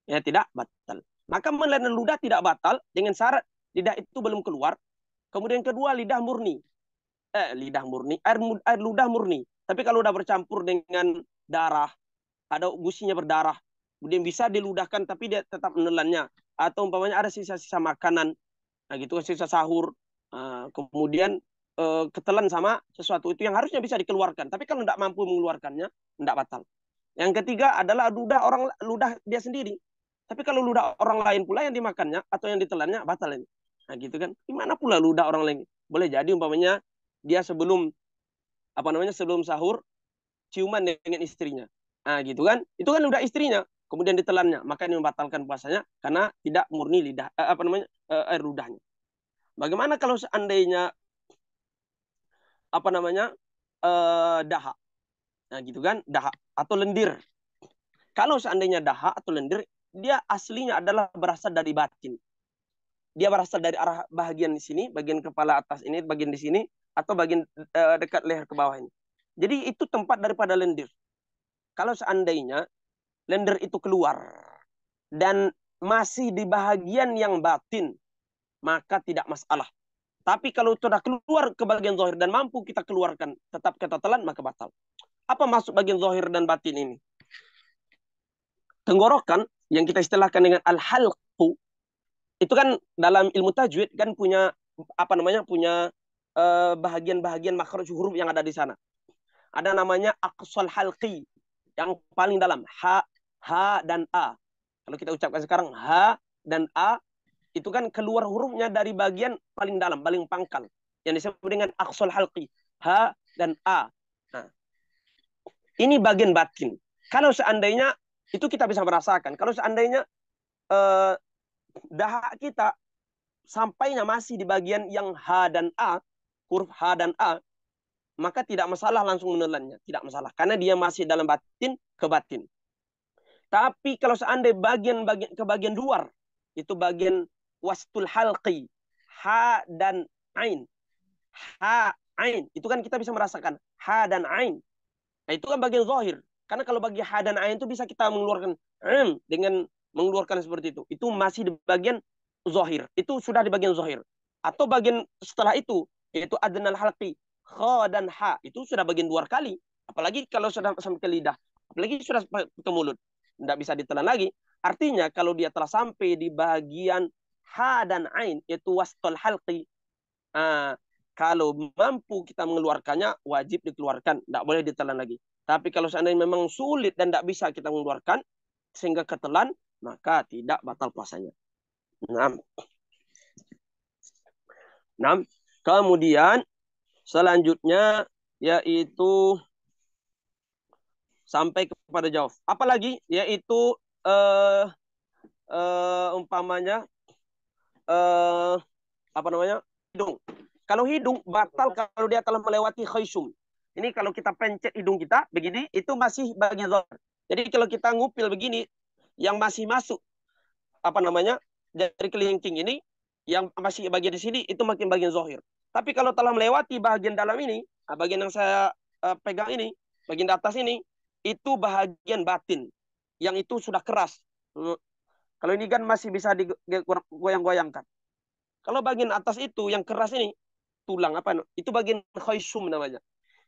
Ya, tidak batal. Maka menelan ludah tidak batal dengan syarat lidah itu belum keluar. Kemudian kedua, lidah murni. Air ludah murni. Tapi kalau udah bercampur dengan darah, ada gusinya berdarah, kemudian bisa diludahkan tapi dia tetap menelannya. Atau umpamanya ada sisa-sisa makanan, nah gitu, sisa sahur, kemudian ketelan sama sesuatu itu yang harusnya bisa dikeluarkan. Tapi kalau tidak mampu mengeluarkannya, tidak batal. Yang ketiga adalah ludah dia sendiri. Tapi kalau ludah orang lain pula yang dimakannya atau yang ditelannya, batal ini. Nah gitu kan. Gimana pula ludah orang lain? Boleh jadi umpamanya dia sebelum sahur ciuman dengan istrinya. Nah gitu kan. Itu kan udah istrinya. Kemudian ditelannya, maka ini membatalkan puasanya karena tidak murni lidah air ludahnya. Bagaimana kalau seandainya dahak? Nah gitu kan, dahak atau lendir. Kalau seandainya dahak atau lendir, dia aslinya adalah berasal dari batin. Dia berasal dari arah bagian di sini, bagian kepala atas ini, bagian di sini, atau bagian dekat leher ke bawah ini. Jadi itu tempat daripada lendir. Kalau seandainya lendir itu keluar dan masih di bagian yang batin, maka tidak masalah. Tapi kalau sudah keluar ke bagian zahir dan mampu kita keluarkan, tetap kita telan, maka batal. Apa maksud bagian zahir dan batin ini? Tenggorokan yang kita istilahkan dengan al-halqu, itu kan dalam ilmu tajwid kan punya bahagian-bahagian makhraj huruf yang ada di sana. Ada namanya aqsal halqi, yang paling dalam, ha dan a. Kalau kita ucapkan sekarang ha dan a, itu kan keluar hurufnya dari bagian paling dalam, paling pangkal, yang disebut dengan aqsal halqi, ha dan a. Nah, ini bagian batin. Kalau seandainya itu kita bisa merasakan. Kalau seandainya dahak kita sampainya masih di bagian yang H dan A, huruf H dan A, maka tidak masalah langsung menelannya. Tidak masalah. Karena dia masih dalam batin ke batin. Tapi kalau seandainya bagian luar, itu bagian wastul halqi, H dan Ain. H, Ain. Itu kan kita bisa merasakan. H dan Ain. Nah, itu kan bagian zahir. Karena kalau bagi H dan Ain itu bisa kita mengeluarkan dengan mengeluarkan seperti itu. Itu masih di bagian zahir. Itu sudah di bagian zahir. Atau bagian setelah itu, yaitu adnal halqi, kha dan ha, itu sudah bagian luar kali. Apalagi kalau sudah sampai ke lidah. Apalagi sudah ke mulut. Tidak bisa ditelan lagi. Artinya kalau dia telah sampai di bagian ha dan ain, yaitu wastul halqi, kalau mampu kita mengeluarkannya, wajib dikeluarkan. Tidak boleh ditelan lagi. Tapi kalau seandainya memang sulit dan tidak bisa kita mengeluarkan, sehingga ketelan, maka tidak batal puasanya. 6. Kemudian selanjutnya yaitu sampai kepada jawab. Apalagi yaitu umpamanya hidung. Kalau hidung batal kalau dia telah melewati khaysum. Ini kalau kita pencet hidung kita begini, itu masih bagian zahir. Jadi kalau kita ngupil begini, yang masih masuk dari kelingking ini, yang masih bagian di sini, itu makin bagian zahir. Tapi kalau telah melewati bagian dalam ini, bagian yang saya pegang ini, bagian di atas ini, itu bagian batin, yang itu sudah keras. Kalau ini kan masih bisa digoyang-goyangkan. Kalau bagian atas itu yang keras ini, tulang itu bagian khaysum namanya.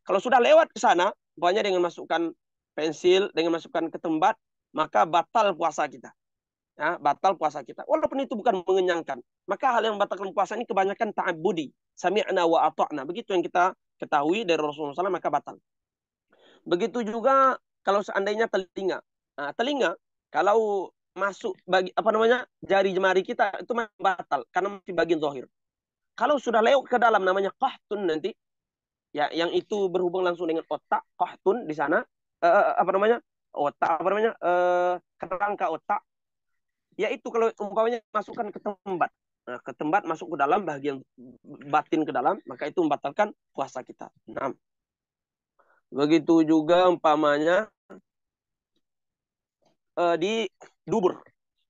Kalau sudah lewat ke sana, banyak dengan masukkan pensil, dengan masukkan ketembat, maka batal puasa kita. Ya, batal puasa kita. Walaupun itu bukan mengenyangkan. Maka hal yang membatalkan puasa ini kebanyakan ta'abbudi. Sami'na wa ata'na. Begitu yang kita ketahui dari Rasulullah SAW, maka batal. Begitu juga kalau seandainya telinga. Nah, telinga, kalau masuk jari jemari kita, itu batal. Karena masih bagian zahir. Kalau sudah lewat ke dalam, namanya qahtun nanti, ya, yang itu berhubung langsung dengan otak, qahtun di sana, kerangka otak, yaitu kalau umpamanya masukkan ke tempat, ke tempat masuk ke dalam bagian batin ke dalam, maka itu membatalkan puasa kita. Nah, begitu juga umpamanya di dubur,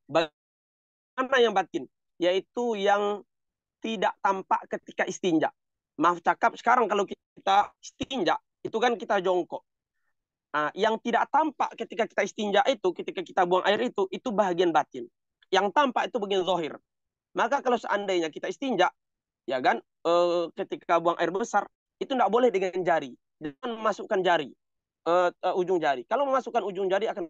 bagaimana yang batin, yaitu yang tidak tampak ketika istinja. Maaf cakap, sekarang kalau kita istinja, itu kan kita jongkok. Yang tidak tampak ketika kita istinja itu, ketika kita buang air itu bagian batin. Yang tampak itu bagian zahir. Maka kalau seandainya kita istinja, ya kan, ketika buang air besar, itu tidak boleh dengan jari. Jangan memasukkan jari, ujung jari. Kalau memasukkan ujung jari akan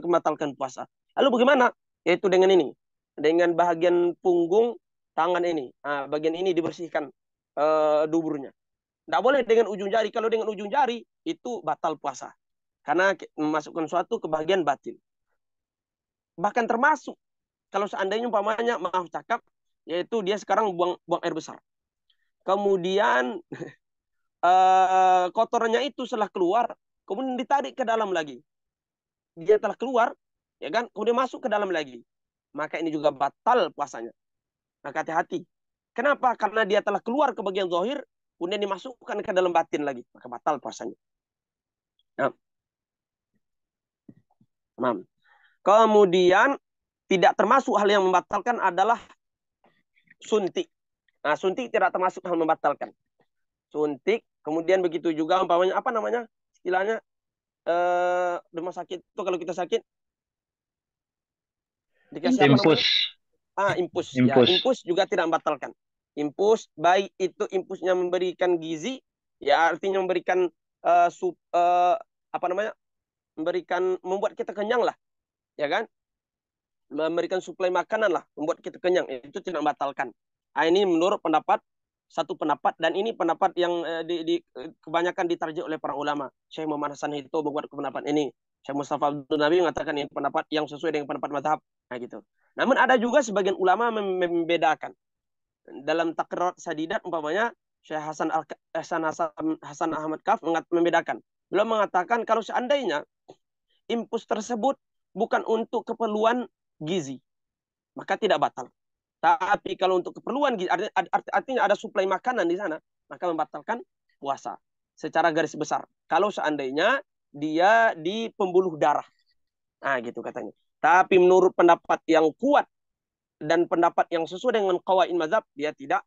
membatalkan puasa. Lalu bagaimana? Yaitu dengan ini, dengan bagian punggung tangan ini. Bagian ini dibersihkan duburnya. Tidak boleh dengan ujung jari. Kalau dengan ujung jari, itu batal puasa. Karena memasukkan suatu ke bagian batin. Bahkan termasuk, kalau seandainya umpamanya, maaf cakap, yaitu dia sekarang buang air besar. Kemudian kotorannya itu setelah keluar, kemudian ditarik ke dalam lagi. Dia telah keluar, ya kan, kemudian masuk ke dalam lagi. Maka ini juga batal puasanya. Maka hati-hati. Kenapa? Karena dia telah keluar ke bagian zahir, kemudian dimasukkan ke dalam batin lagi. Maka batal puasanya. Nah. Kemudian tidak termasuk hal yang membatalkan adalah suntik. Suntik tidak termasuk hal membatalkan. Suntik, kemudian begitu juga umpamanya apa namanya? Istilahnya rumah sakit itu kalau kita sakit dikasih apa namanya? Impus. Ya, impus juga tidak membatalkan. Impus, baik itu impusnya memberikan gizi, ya artinya memberikan apa namanya? Membuat kita kenyang lah, ya kan? Memberikan suplai makanan lah, membuat kita kenyang, itu tidak membatalkan. Ini menurut satu pendapat, dan ini pendapat yang kebanyakan ditarjih oleh para ulama. Syekh Muhammad Hasan itu membuat pendapat ini. Syekh Mustafa Abdul Nabi mengatakan ini pendapat yang sesuai dengan pendapat mazhab. Gitu. Namun ada juga sebagian ulama membedakan. Dalam Taqrirat Sadidat umpamanya Syekh Hasan Ahmad Kaf membedakan. Beliau mengatakan kalau seandainya impus tersebut bukan untuk keperluan gizi, maka tidak batal. Tapi kalau untuk keperluan gizi, artinya ada suplai makanan di sana, maka membatalkan puasa secara garis besar. Kalau seandainya dia di pembuluh darah. Gitu katanya. Tapi menurut pendapat yang kuat dan pendapat yang sesuai dengan qawaid mazhab, dia tidak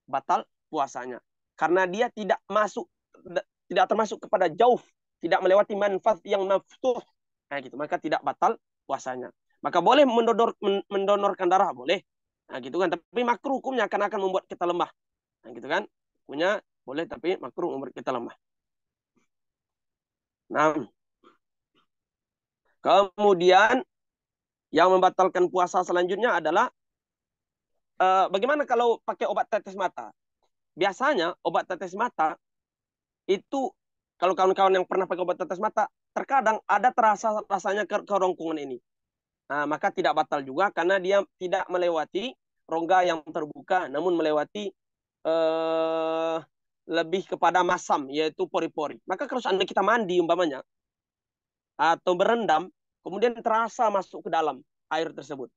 batal puasanya. Karena dia tidak termasuk kepada jauf, tidak melewati manfaat yang maftuh. Gitu. Maka tidak batal puasanya. Maka boleh mendonorkan darah, boleh. Gitu kan. Tapi makruh hukumnya akan membuat kita lemah. Gitu kan. Punya boleh, tapi makruh membuat kita lemah. Nah, kemudian yang membatalkan puasa selanjutnya adalah bagaimana kalau pakai obat tetes mata? Biasanya obat tetes mata itu, kalau kawan-kawan yang pernah pakai obat tetes mata, terkadang ada terasa rasanya kerongkongan ini. Maka tidak batal juga karena dia tidak melewati rongga yang terbuka, namun melewati lebih kepada masam, yaitu pori-pori. Maka kalau seandainya kita mandi umpamanya atau berendam, kemudian terasa masuk ke dalam air tersebut,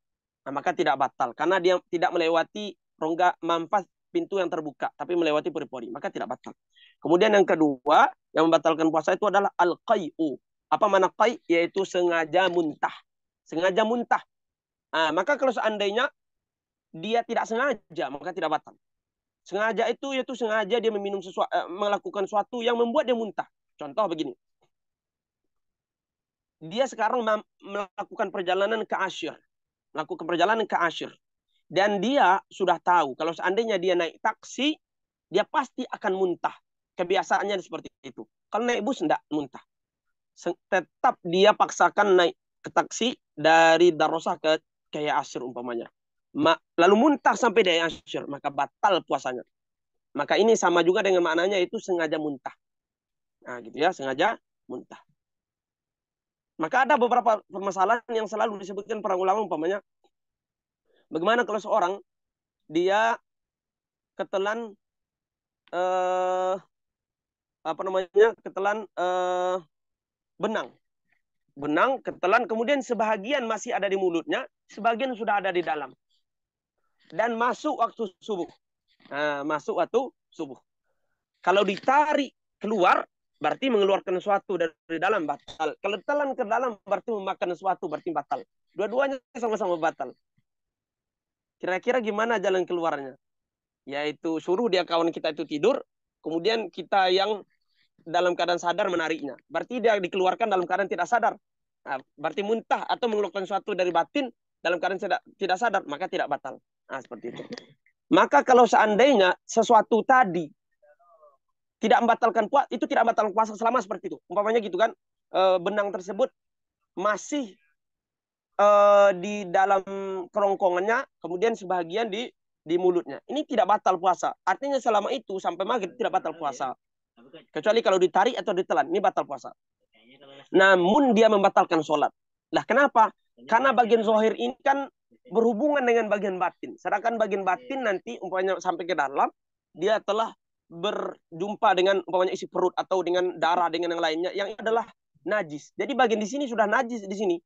maka tidak batal karena dia tidak melewati rongga manfaat pintu yang terbuka, tapi melewati pori-pori, maka tidak batal. Kemudian yang kedua yang membatalkan puasa itu adalah al-qai'u. Apa makna qai'? Yaitu sengaja muntah. Sengaja muntah. Maka kalau seandainya dia tidak sengaja, maka tidak batal. Sengaja itu yaitu sengaja dia melakukan sesuatu yang membuat dia muntah. Contoh begini. Dia sekarang melakukan perjalanan ke Asyir. Dan dia sudah tahu kalau seandainya dia naik taksi, dia pasti akan muntah. Kebiasaannya seperti itu. Kalau naik bus tidak muntah. Tetap dia paksakan naik ke taksi dari Darosah ke Asyir umpamanya. Lalu muntah sampai di Asyir, maka batal puasanya. Maka ini sama juga dengan maknanya itu sengaja muntah. Gitu ya, sengaja muntah. Maka ada beberapa permasalahan yang selalu disebutkan para ulama umpamanya. Bagaimana kalau seorang dia ketelan benang ketelan, kemudian sebahagian masih ada di mulutnya, sebagian sudah ada di dalam, dan masuk waktu subuh. Kalau ditarik keluar berarti mengeluarkan sesuatu dari dalam, batal. Kalau telan ke dalam berarti memakan sesuatu, berarti batal. Dua-duanya sama-sama batal. Kira-kira gimana jalan keluarnya? Yaitu suruh dia kawan kita itu tidur, kemudian kita yang dalam keadaan sadar menariknya. Berarti dia dikeluarkan dalam keadaan tidak sadar. Nah, berarti muntah atau mengeluarkan sesuatu dari batin dalam keadaan tidak sadar, maka tidak batal. Nah, seperti itu. Maka kalau seandainya sesuatu tadi tidak membatalkan puasa, itu tidak membatalkan puasa selama seperti itu. Umpamanya gitu kan, benang tersebut masih di dalam kerongkongannya, kemudian sebagian di mulutnya. Ini tidak batal puasa. Artinya selama itu sampai maghrib tidak batal puasa. Kecuali kalau ditarik atau ditelan, ini batal puasa. Namun dia membatalkan sholat. Lah kenapa? Karena bagian zahir ini kan berhubungan dengan bagian batin. Sedangkan bagian batin nanti umpamanya sampai ke dalam, dia telah berjumpa dengan umpamanya isi perut atau dengan darah dengan yang lainnya yang adalah najis. Jadi bagian di sini sudah najis di sini.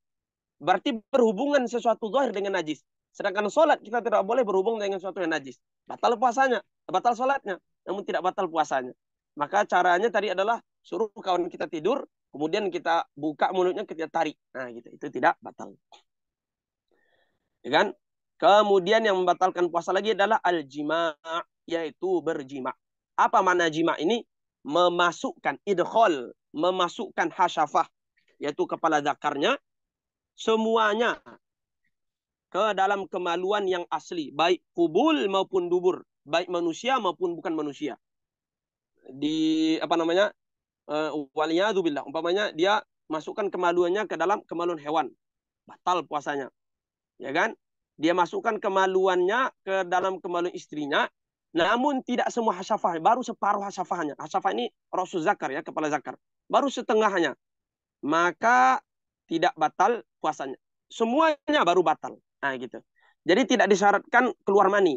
Berarti berhubungan sesuatu zahir dengan najis. Sedangkan sholat kita tidak boleh berhubung dengan sesuatu yang najis. Batal puasanya, batal sholatnya, namun tidak batal puasanya. Maka caranya tadi adalah suruh kawan kita tidur, kemudian kita buka mulutnya, kita tarik. Nah, gitu. Itu tidak batal. Ya kan? Kemudian yang membatalkan puasa lagi adalah al-jima', yaitu berjima'. Apa makna jima' ini? Memasukkan idkhol, memasukkan hasyafah, yaitu kepala zakarnya, semuanya ke dalam kemaluan yang asli, baik kubul maupun dubur, baik manusia maupun bukan manusia. Di apa namanya? Waliyadzubillah, umpamanya dia masukkan kemaluannya ke dalam kemaluan hewan, batal puasanya. Ya kan? Dia masukkan kemaluannya ke dalam kemaluan istrinya, namun tidak semua hasyafah, baru separuh hasyafahnya. Hasyafah ini rasul zakar ya, kepala zakar. Baru setengahnya. Maka tidak batal puasanya. Semuanya baru batal. Nah, gitu. Jadi tidak disyaratkan keluar mani.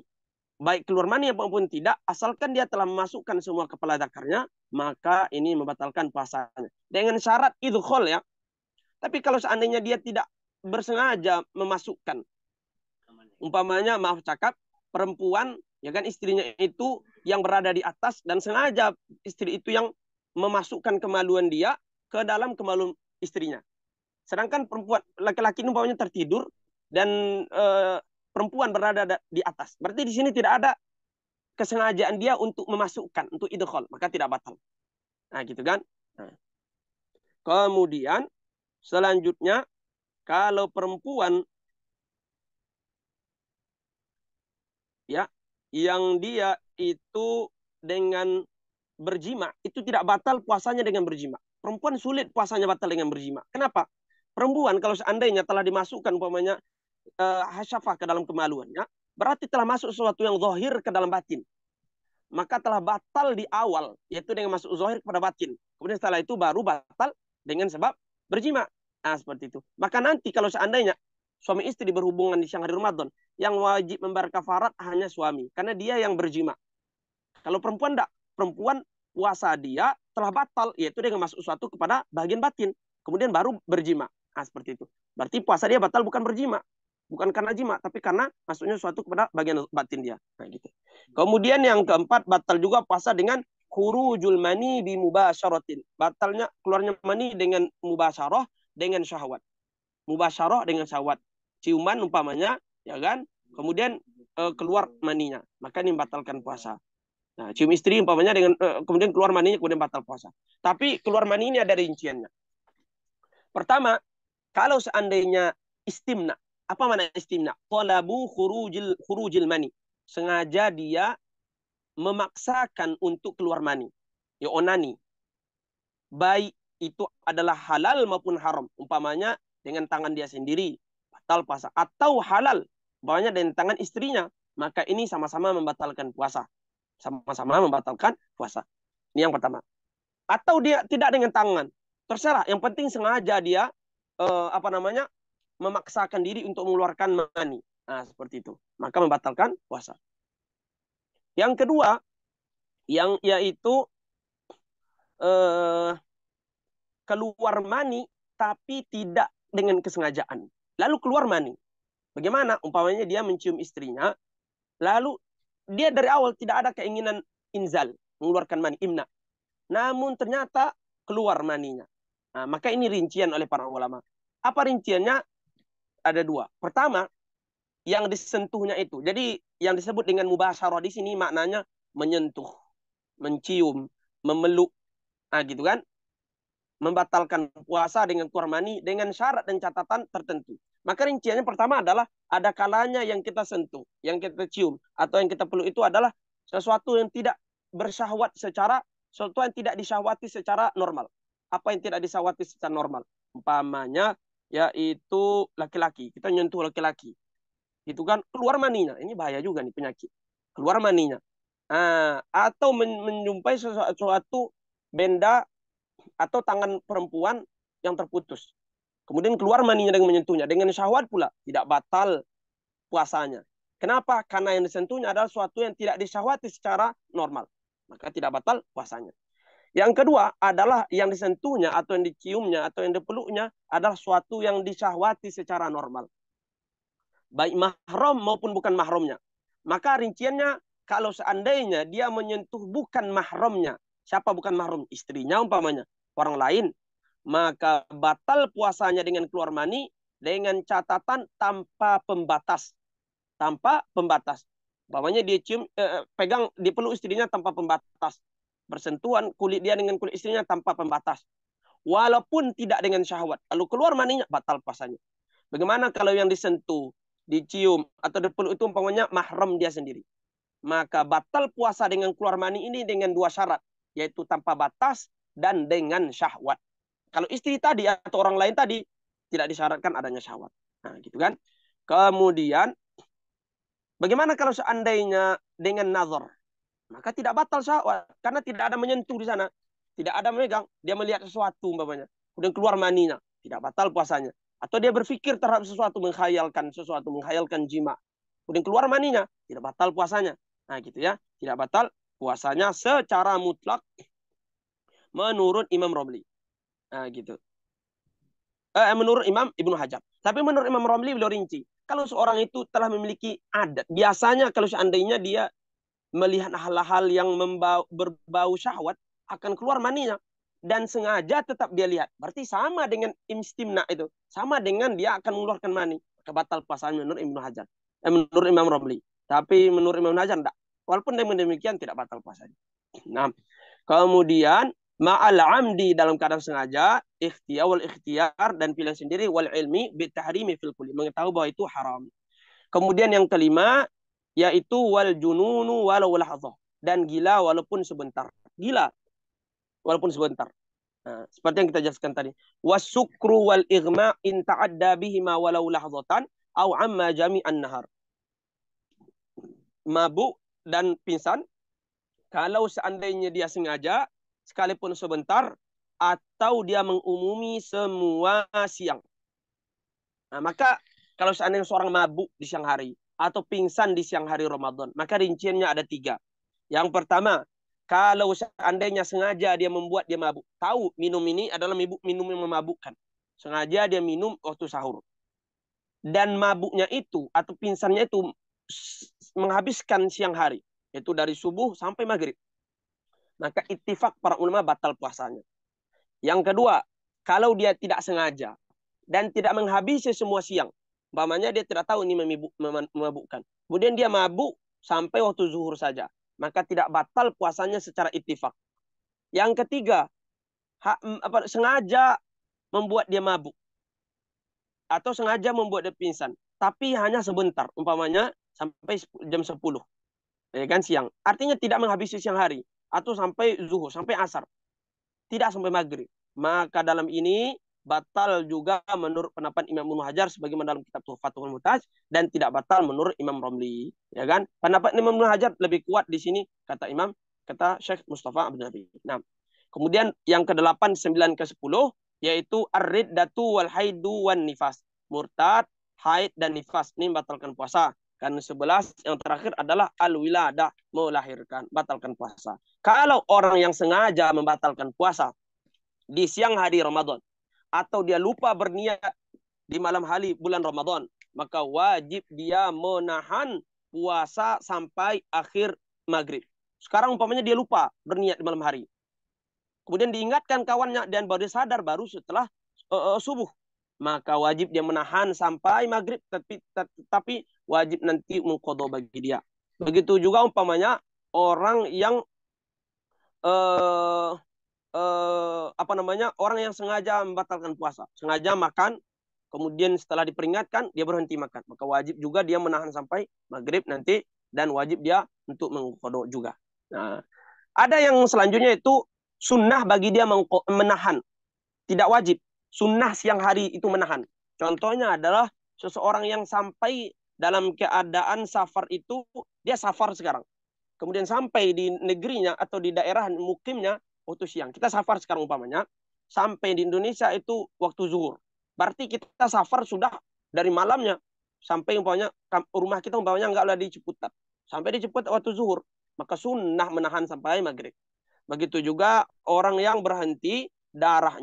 Baik keluar mani apapun tidak, asalkan dia telah memasukkan semua kepala zakarnya, maka ini membatalkan puasanya. Dengan syarat idkhol ya. Tapi kalau seandainya dia tidak bersengaja memasukkan, umpamanya maaf cakap, perempuan ya kan istrinya itu yang berada di atas dan sengaja istri itu yang memasukkan kemaluan dia ke dalam kemaluan istrinya. Sedangkan perempuan laki-laki ini umpamanya tertidur dan perempuan berada di atas. Berarti di sini tidak ada kesengajaan dia untuk memasukkan, untuk idkhol, maka tidak batal. Nah, gitu kan? Nah. Kemudian selanjutnya kalau perempuan ya yang dia itu dengan berjima, itu tidak batal puasanya dengan berjima. Perempuan sulit puasanya batal dengan berjima. Kenapa? Perempuan kalau seandainya telah dimasukkan umpamanya hasyafah ke dalam kemaluannya, berarti telah masuk sesuatu yang zahir ke dalam batin. Maka telah batal di awal, yaitu dengan masuk zahir kepada batin. Kemudian setelah itu baru batal dengan sebab berjima. Nah, seperti itu. Maka nanti kalau seandainya suami istri berhubungan di siang hari Ramadan, yang wajib membayar kafarat hanya suami. Karena dia yang berjima. Kalau perempuan tidak. Perempuan puasa dia telah batal, yaitu dengan masuk sesuatu kepada bagian batin. Kemudian baru berjima. Nah, seperti itu. Berarti puasa dia batal bukan berjima. Bukan karena jima, tapi karena masuknya sesuatu kepada bagian batin dia. Nah, gitu. Kemudian yang keempat, batal juga puasa dengan khurujul mani bi mubasyaratin. Batalnya keluarnya mani dengan mubasyarah, dengan syahwat. Mubasyarah dengan syahwat. Ciuman umpamanya, ya kan? Kemudian keluar maninya. Maka ini membatalkan puasa. Nah, cium istri umpamanya dengan kemudian keluar maninya, kemudian batal puasa. Tapi keluar mani ini ada rinciannya. Pertama, kalau seandainya istimna, apa mana istimna? Talabu khurujil mani. Sengaja dia memaksakan untuk keluar mani. Ya onani. Baik itu adalah halal maupun haram. Umpamanya dengan tangan dia sendiri, batal puasa. Atau halal, umpamanya dengan tangan istrinya. Maka ini sama-sama membatalkan puasa. Sama-sama membatalkan puasa. Ini yang pertama. Atau dia tidak dengan tangan. Terserah. Yang penting sengaja dia memaksakan diri untuk mengeluarkan mani. Nah, seperti itu. Maka membatalkan puasa. Yang kedua, yang yaitu keluar mani tapi tidak dengan kesengajaan. Lalu keluar mani. Bagaimana? Umpamanya dia mencium istrinya, lalu dia dari awal tidak ada keinginan inzal, mengeluarkan mani, imna. Namun ternyata keluar maninya. Nah, maka ini rincian oleh para ulama. Apa rinciannya? Ada dua. Pertama, yang disentuhnya itu. Jadi yang disebut dengan mubasyarah di sini maknanya menyentuh, mencium, memeluk, Nah, gitu kan? Membatalkan puasa dengan keluar mani dengan syarat dan catatan tertentu. Maka rinciannya pertama adalah ada kalanya yang kita sentuh, yang kita cium, atau yang kita peluk itu adalah sesuatu yang tidak bersyahwat sesuatu yang tidak disyahwati secara normal. Apa yang tidak disyahwati secara normal? Umpamanya yaitu laki-laki, kita nyentuh laki-laki. Itu kan keluar maninya. Ini bahaya juga nih penyakit. Keluar maninya. Atau menjumpai sesuatu benda atau tangan perempuan yang terputus. Kemudian keluar maninya dengan menyentuhnya. Dengan syahwat pula. Tidak batal puasanya. Kenapa? Karena yang disentuhnya adalah sesuatu yang tidak disyahwati secara normal. Maka tidak batal puasanya. Yang kedua adalah yang disentuhnya atau yang diciumnya atau yang dipeluknya adalah sesuatu yang disyahwati secara normal. Baik mahram maupun bukan mahramnya. Maka rinciannya kalau seandainya dia menyentuh bukan mahramnya. Siapa bukan mahram? Istrinya umpamanya. Orang lain. Maka batal puasanya dengan keluar mani dengan catatan tanpa pembatas. Tanpa pembatas. Umpamanya dia cium, pegang, dipeluk istrinya tanpa pembatas. Bersentuhan kulit dia dengan kulit istrinya tanpa pembatas. Walaupun tidak dengan syahwat. Lalu keluar maninya, batal puasanya. Bagaimana kalau yang disentuh, dicium, atau dipeluk itu umpamanya mahram dia sendiri. Maka batal puasa dengan keluar mani ini dengan dua syarat. Yaitu tanpa batas dan dengan syahwat. Kalau istri tadi atau orang lain tadi tidak disyaratkan adanya syahwat. Nah, gitu kan. Kemudian bagaimana kalau seandainya dengan nazar? Maka tidak batal syahwat karena tidak ada menyentuh di sana. Tidak ada memegang, dia melihat sesuatu umpamanya. Kemudian keluar maninya, tidak batal puasanya. Atau dia berpikir terhadap sesuatu, menghayalkan jima. Kemudian keluar maninya, tidak batal puasanya. Nah, gitu ya. Tidak batal puasanya secara mutlak menurut Imam Romli. Nah, gitu. Menurut Imam Ibnu Hajar. Tapi menurut Imam Romli beliau rinci. Kalau seorang itu telah memiliki adat, biasanya kalau seandainya dia melihat hal-hal yang berbau syahwat, akan keluar maninya. Dan sengaja tetap dia lihat. Berarti sama dengan istimna itu. Sama dengan dia akan mengeluarkan mani. Maka batal puasanya menurut Ibnu Hajar. Menurut Imam Romli. Tapi menurut Imam Hajar tidak. Walaupun demikian tidak batal puasanya. Nah, kemudian ma'al amdi dalam keadaan sengaja, ikhtiar dan pilihan sendiri wal ilmi bitahrimi fil kulli, mengetahui bahwa itu haram. Kemudian yang kelima yaitu wal jununu walau lahadzah, dan gila walaupun sebentar. Gila walaupun sebentar. Nah, seperti yang kita jelaskan tadi. Wasukru wal igma in ta'adda bihima walau lahzatan au amma jami'an nahar. Mabuk dan pingsan kalau seandainya dia sengaja sekalipun sebentar atau dia mengumumi semua siang. Nah, maka kalau seandainya seorang mabuk di siang hari atau pingsan di siang hari Ramadan, maka rinciannya ada 3. Yang pertama, kalau seandainya sengaja dia membuat dia mabuk, tahu minum ini adalah minum yang memabukkan. Sengaja dia minum waktu sahur. Dan mabuknya itu atau pingsannya itu menghabiskan siang hari, yaitu dari subuh sampai maghrib. Maka ittifaq para ulama batal puasanya. Yang kedua, kalau dia tidak sengaja dan tidak menghabisi semua siang, umpamanya dia tidak tahu ini memabukkan. Kemudian dia mabuk sampai waktu zuhur saja, maka tidak batal puasanya secara ittifaq. Yang ketiga, sengaja membuat dia mabuk atau sengaja membuat dia pingsan, tapi hanya sebentar, umpamanya sampai jam 10, ya kan, siang. Artinya tidak menghabisi siang hari atau sampai zuhur, sampai asar. Tidak sampai maghrib. Maka dalam ini batal juga menurut pendapat Imam Ibnu Hajar sebagaimana dalam kitab Tuhfatul Muhtaj, dan tidak batal menurut Imam Romli, ya kan? Pendapat Imam Ibnu Hajar lebih kuat di sini kata Syekh Mustafa Abdul Nabi. Nah, kemudian yang ke-8, 9, ke-10 yaitu ar-riddatu wal haidu wan nifas. Murtad, haid dan nifas ini membatalkan puasa. Dan 11 yang terakhir adalah al-wiladah, melahirkan, batalkan puasa. Kalau orang yang sengaja membatalkan puasa di siang hari Ramadan atau dia lupa berniat di malam hari bulan Ramadan, maka wajib dia menahan puasa sampai akhir maghrib. Sekarang umpamanya dia lupa berniat di malam hari. Kemudian diingatkan kawannya dan baru sadar baru setelah subuh. Maka wajib dia menahan sampai maghrib, tapi wajib nanti mengqadha bagi dia. Begitu juga umpamanya orang yang apa namanya, orang yang sengaja membatalkan puasa, sengaja makan, kemudian setelah diperingatkan dia berhenti makan, maka wajib juga dia menahan sampai maghrib nanti, dan wajib dia untuk mengqadha juga. Nah, ada yang selanjutnya itu sunnah bagi dia menahan, tidak wajib. Sunnah siang hari itu menahan. Contohnya adalah seseorang yang sampai dalam keadaan safar itu, dia safar sekarang. Kemudian sampai di negerinya atau di daerah mukimnya waktu siang. Kita safar sekarang umpamanya, sampai di Indonesia itu waktu zuhur. Berarti kita safar sudah dari malamnya sampai umpamanya rumah kita umpamanya enggaklah di Ciputat. Sampai di Ciputat waktu zuhur, maka sunnah menahan sampai maghrib. Begitu juga orang yang berhenti darah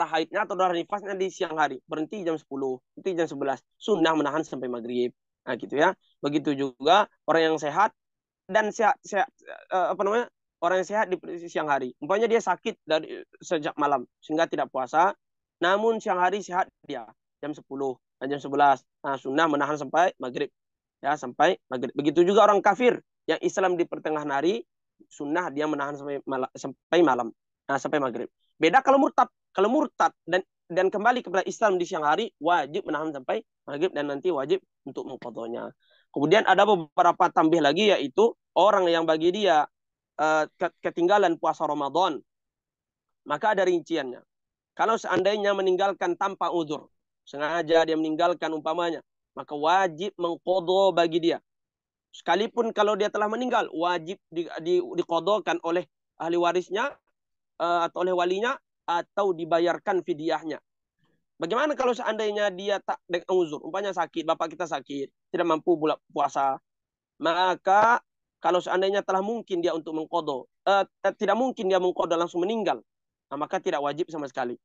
haidnya atau darah nifasnya di siang hari, berhenti jam 10, berhenti jam 11, sunnah menahan sampai maghrib. Nah, gitu ya. Begitu juga orang yang sehat dan sehat apa namanya, orang yang sehat di siang hari. Umpamanya dia sakit dari sejak malam sehingga tidak puasa, namun siang hari sehat dia jam 10 dan jam 11. Nah, sunnah menahan sampai maghrib. Ya, sampai maghrib. Begitu juga orang kafir yang Islam di pertengahan hari, sunnah dia menahan sampai malam. Nah, sampai maghrib. Beda kalau murtad. Kalau murtad dan kembali kepada Islam di siang hari, wajib menahan sampai maghrib dan nanti wajib untuk mengqadhanya. Kemudian ada beberapa tambih lagi, yaitu orang yang bagi dia ketinggalan puasa Ramadan, maka ada rinciannya. Kalau seandainya meninggalkan tanpa uzur, sengaja dia meninggalkan umpamanya, maka wajib mengqadha bagi dia. Sekalipun kalau dia telah meninggal, wajib diqadhakan oleh ahli warisnya atau oleh walinya, atau dibayarkan fidyahnya. Bagaimana kalau seandainya dia tak dengan uzur, umpamanya sakit, bapak kita sakit, tidak mampu puasa, maka kalau seandainya telah mungkin dia untuk mengqadha, tidak mungkin dia mengqadha langsung meninggal, nah, maka tidak wajib sama sekali.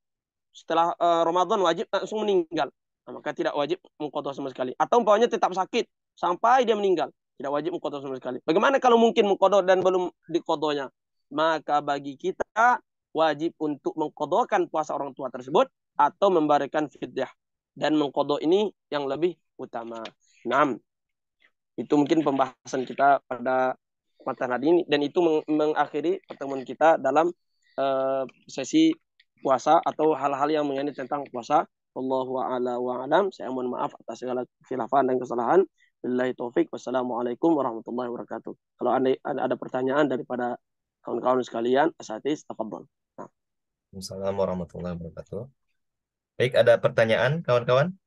Setelah Ramadan wajib langsung meninggal, nah, maka tidak wajib mengqadha sama sekali. Atau umpamanya tetap sakit sampai dia meninggal, tidak wajib mengqadha sama sekali. Bagaimana kalau mungkin mengqadha dan belum diqadhanya? Maka bagi kita wajib untuk mengqadhakan puasa orang tua tersebut atau memberikan fidyah, dan mengqadha ini yang lebih utama. Nah, itu mungkin pembahasan kita pada kesempatan hari ini, dan itu mengakhiri pertemuan kita dalam sesi puasa atau hal-hal yang mengenai tentang puasa. Wallahu a'la wa a'lam. Saya mohon maaf atas segala khilafan dan kesalahan. Billahi taufik. Wassalamualaikum warahmatullahi wabarakatuh. Kalau ada pertanyaan daripada kawan-kawan sekalian, asatiz, tafadhol. Nah. Assalamualaikum warahmatullahi wabarakatuh. Baik, ada pertanyaan kawan-kawan?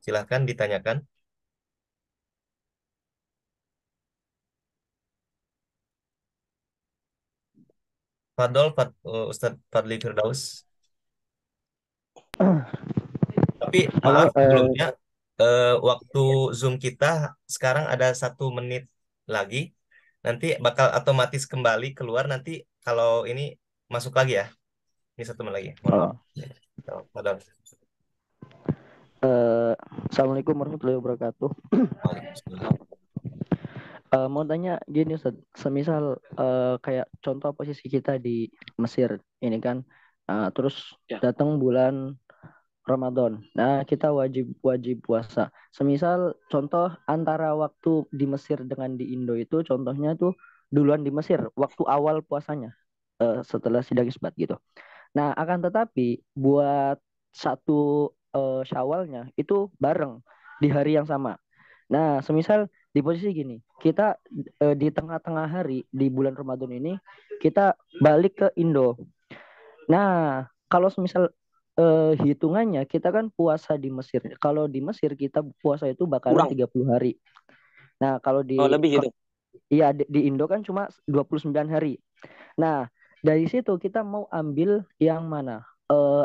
Silahkan ditanyakan. Ustadz Fadli Firdaus. Tapi Halo, maaf sebelumnya, waktu Zoom kita sekarang ada 1 menit lagi. Nanti bakal otomatis kembali keluar nanti kalau ini masuk lagi ya. Ini 1 menit lagi. Mohon maaf. Fadol. Assalamualaikum warahmatullahi wabarakatuh. Waalaikumsalam. Mau tanya gini Ustaz, semisal kayak contoh posisi kita di Mesir ini kan, terus Ya. datang bulan Ramadan. Nah, kita wajib puasa. Semisal contoh antara waktu di Mesir dengan di Indo itu, contohnya tuh duluan di Mesir, waktu awal puasanya, setelah sidang isbat gitu. Nah, akan tetapi buat satu Syawalnya itu bareng di hari yang sama. Nah, semisal di posisi gini, kita di tengah-tengah hari di bulan Ramadan ini kita balik ke Indo. Nah, kalau semisal hitungannya kita kan puasa di Mesir. Kalau di Mesir kita puasa itu bakalan Kurang. 30 hari. Nah, kalau Lebih itu. iya di Indo kan cuma 29 hari. Nah, dari situ kita mau ambil yang mana?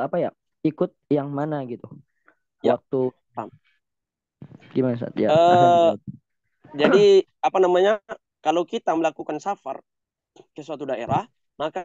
Apa ya? Ikut yang mana gitu. Ya. Waktu Paham. gimana Ustaz? Ya, Jadi apa namanya? Kalau kita melakukan safar ke suatu daerah, maka